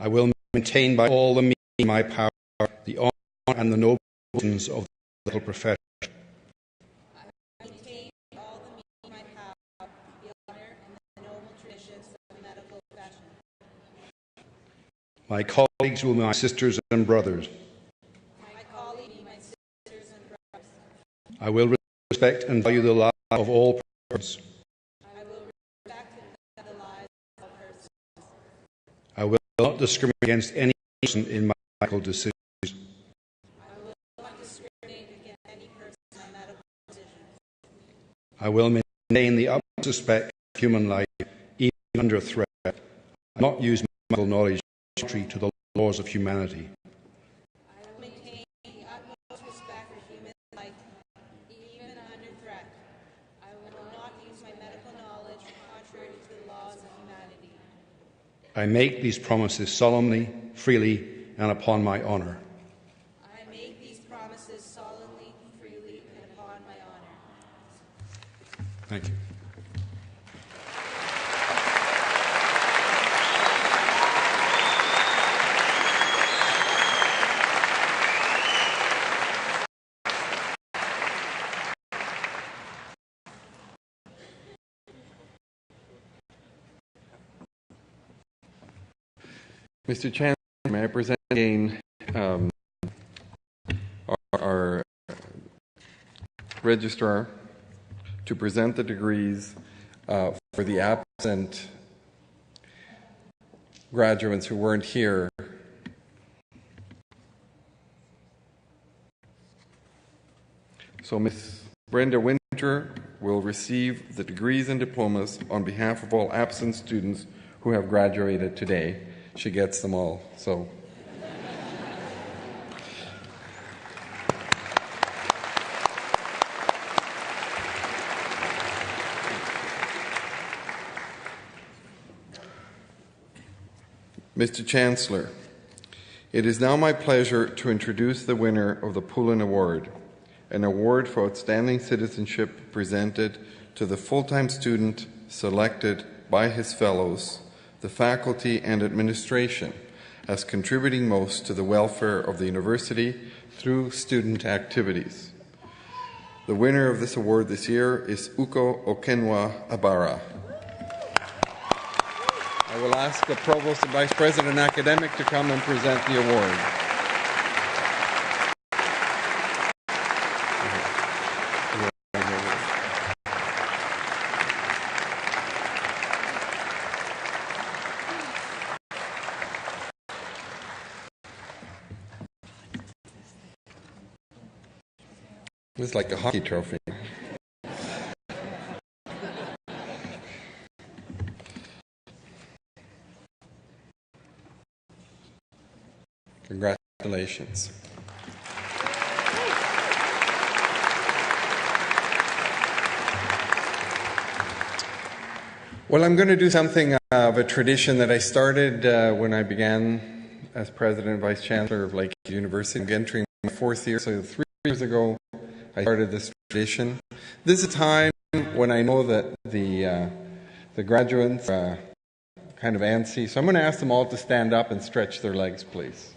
I will maintain by all the means in my power the honour and the noble functions of the medical profession. I will maintain by all the means in my power the honour and the noble traditions of the medical profession. My colleagues will be my sisters and brothers. My colleagues will be my sisters and brothers. I will respect and value the lives of all persons. I will respect and value the lives of all persons. I will not discriminate against any person in my medical decisions. I will not discriminate against any person in my medical decisions. I will maintain the utmost respect for human life, even under threat. I will not use medical knowledge contrary to the laws of humanity. I will maintain the utmost respect for human life, even under threat. I will not use my medical knowledge contrary to the laws of humanity. I make these promises solemnly, freely, and upon my honour. I make these promises solemnly, freely, and upon my honour. Thank you. Mr. Chancellor, may I present again our registrar to present the degrees for the absent graduates who weren't here. So Ms. Brenda Winter will receive the degrees and diplomas on behalf of all absent students who have graduated today. She gets them all. So. Mr. Chancellor, it is now my pleasure to introduce the winner of the Poulin Award, an award for outstanding citizenship presented to the full-time student selected by his fellows, the faculty and administration, as contributing most to the welfare of the university through student activities. The winner of this award this year is Uko Okenwa Abara. I will ask the Provost and Vice President Academic to come and present the award. It's like a hockey trophy. Congratulations. Well, I'm going to do something of a tradition that I started when I began as President and Vice Chancellor of Lakehead University. I'm entering my 4th year, so 3 years ago I started this tradition. This is a time when I know that the graduates are kind of antsy, so I'm going to ask them all to stand up and stretch their legs, please.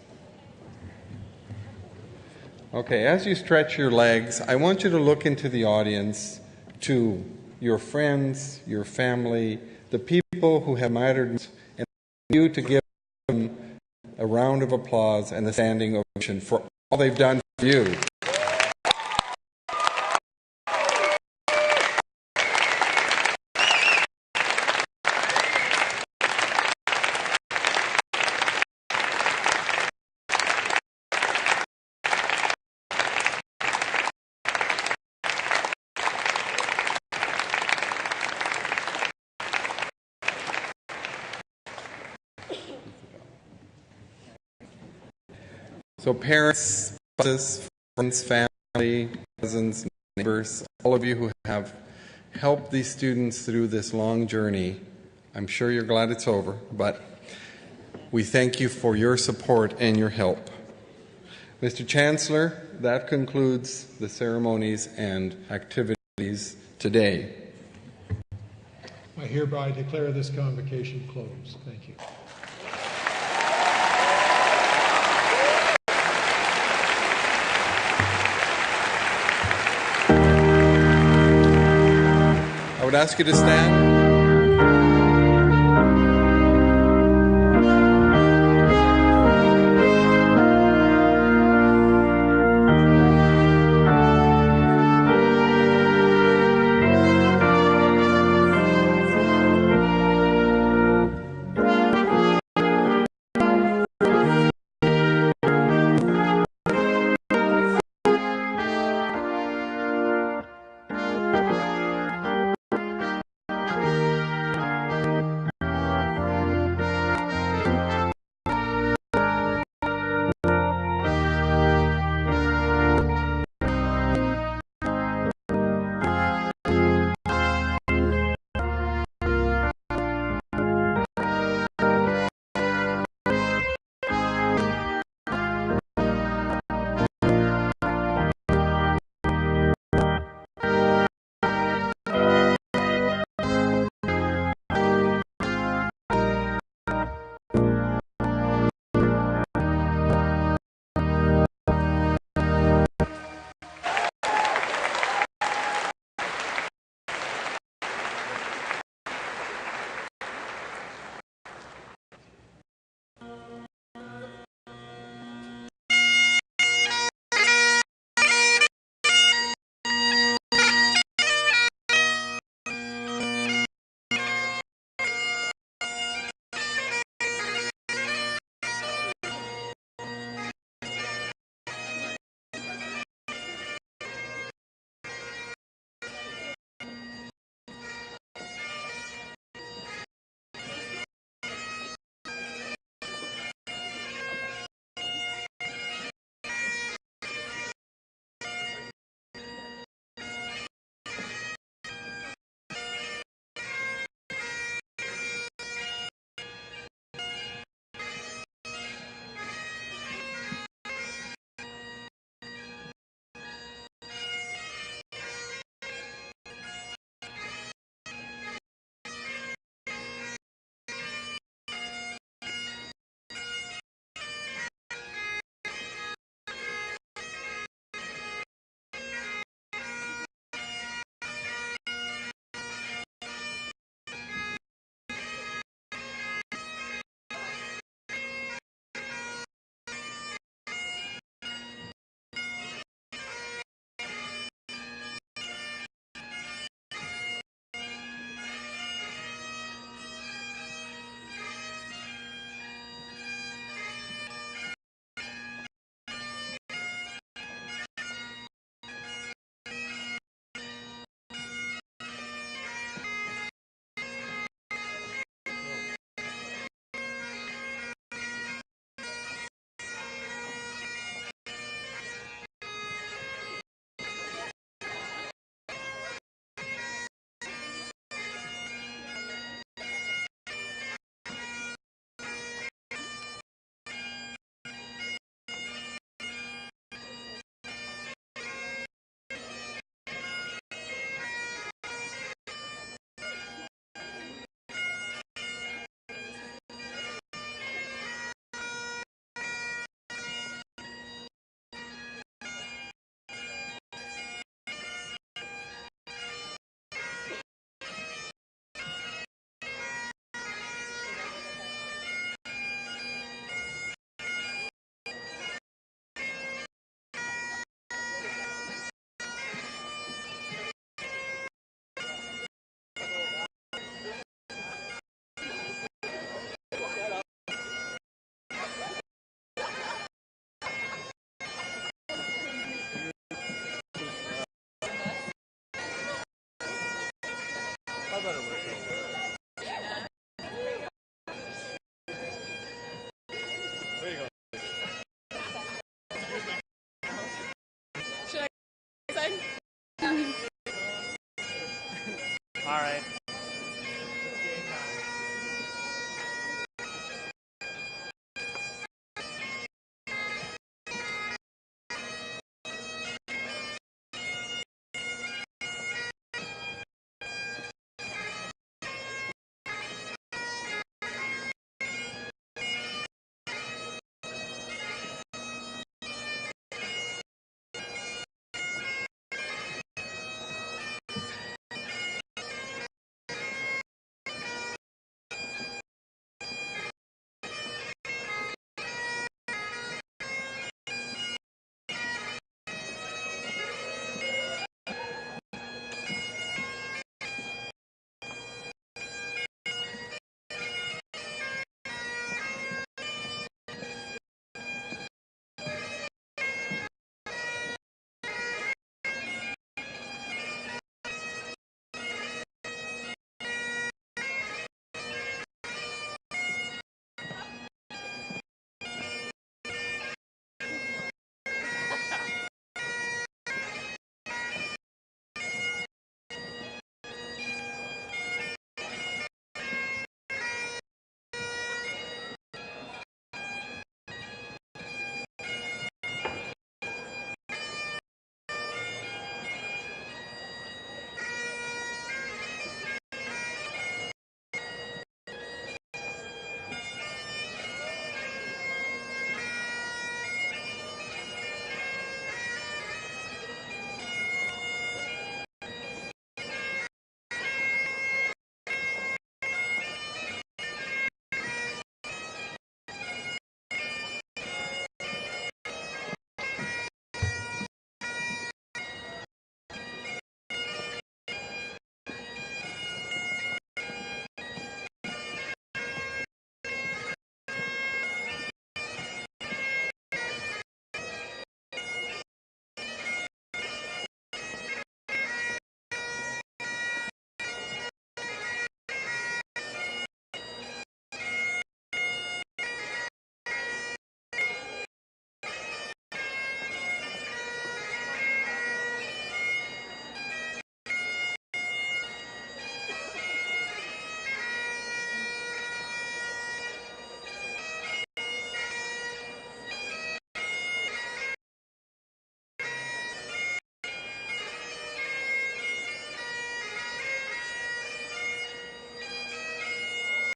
Okay, as you stretch your legs, I want you to look into the audience, to your friends, your family, the people who have mattered, and you to give them a round of applause and a standing ovation for all they've done for you. So parents, spouses, friends, family, cousins, neighbors, all of you who have helped these students through this long journey. I'm sure you're glad it's over, but we thank you for your support and your help. Mr. Chancellor, that concludes the ceremonies and activities today. I hereby declare this convocation closed. Thank you. I would ask you to stand. Should I say? All right.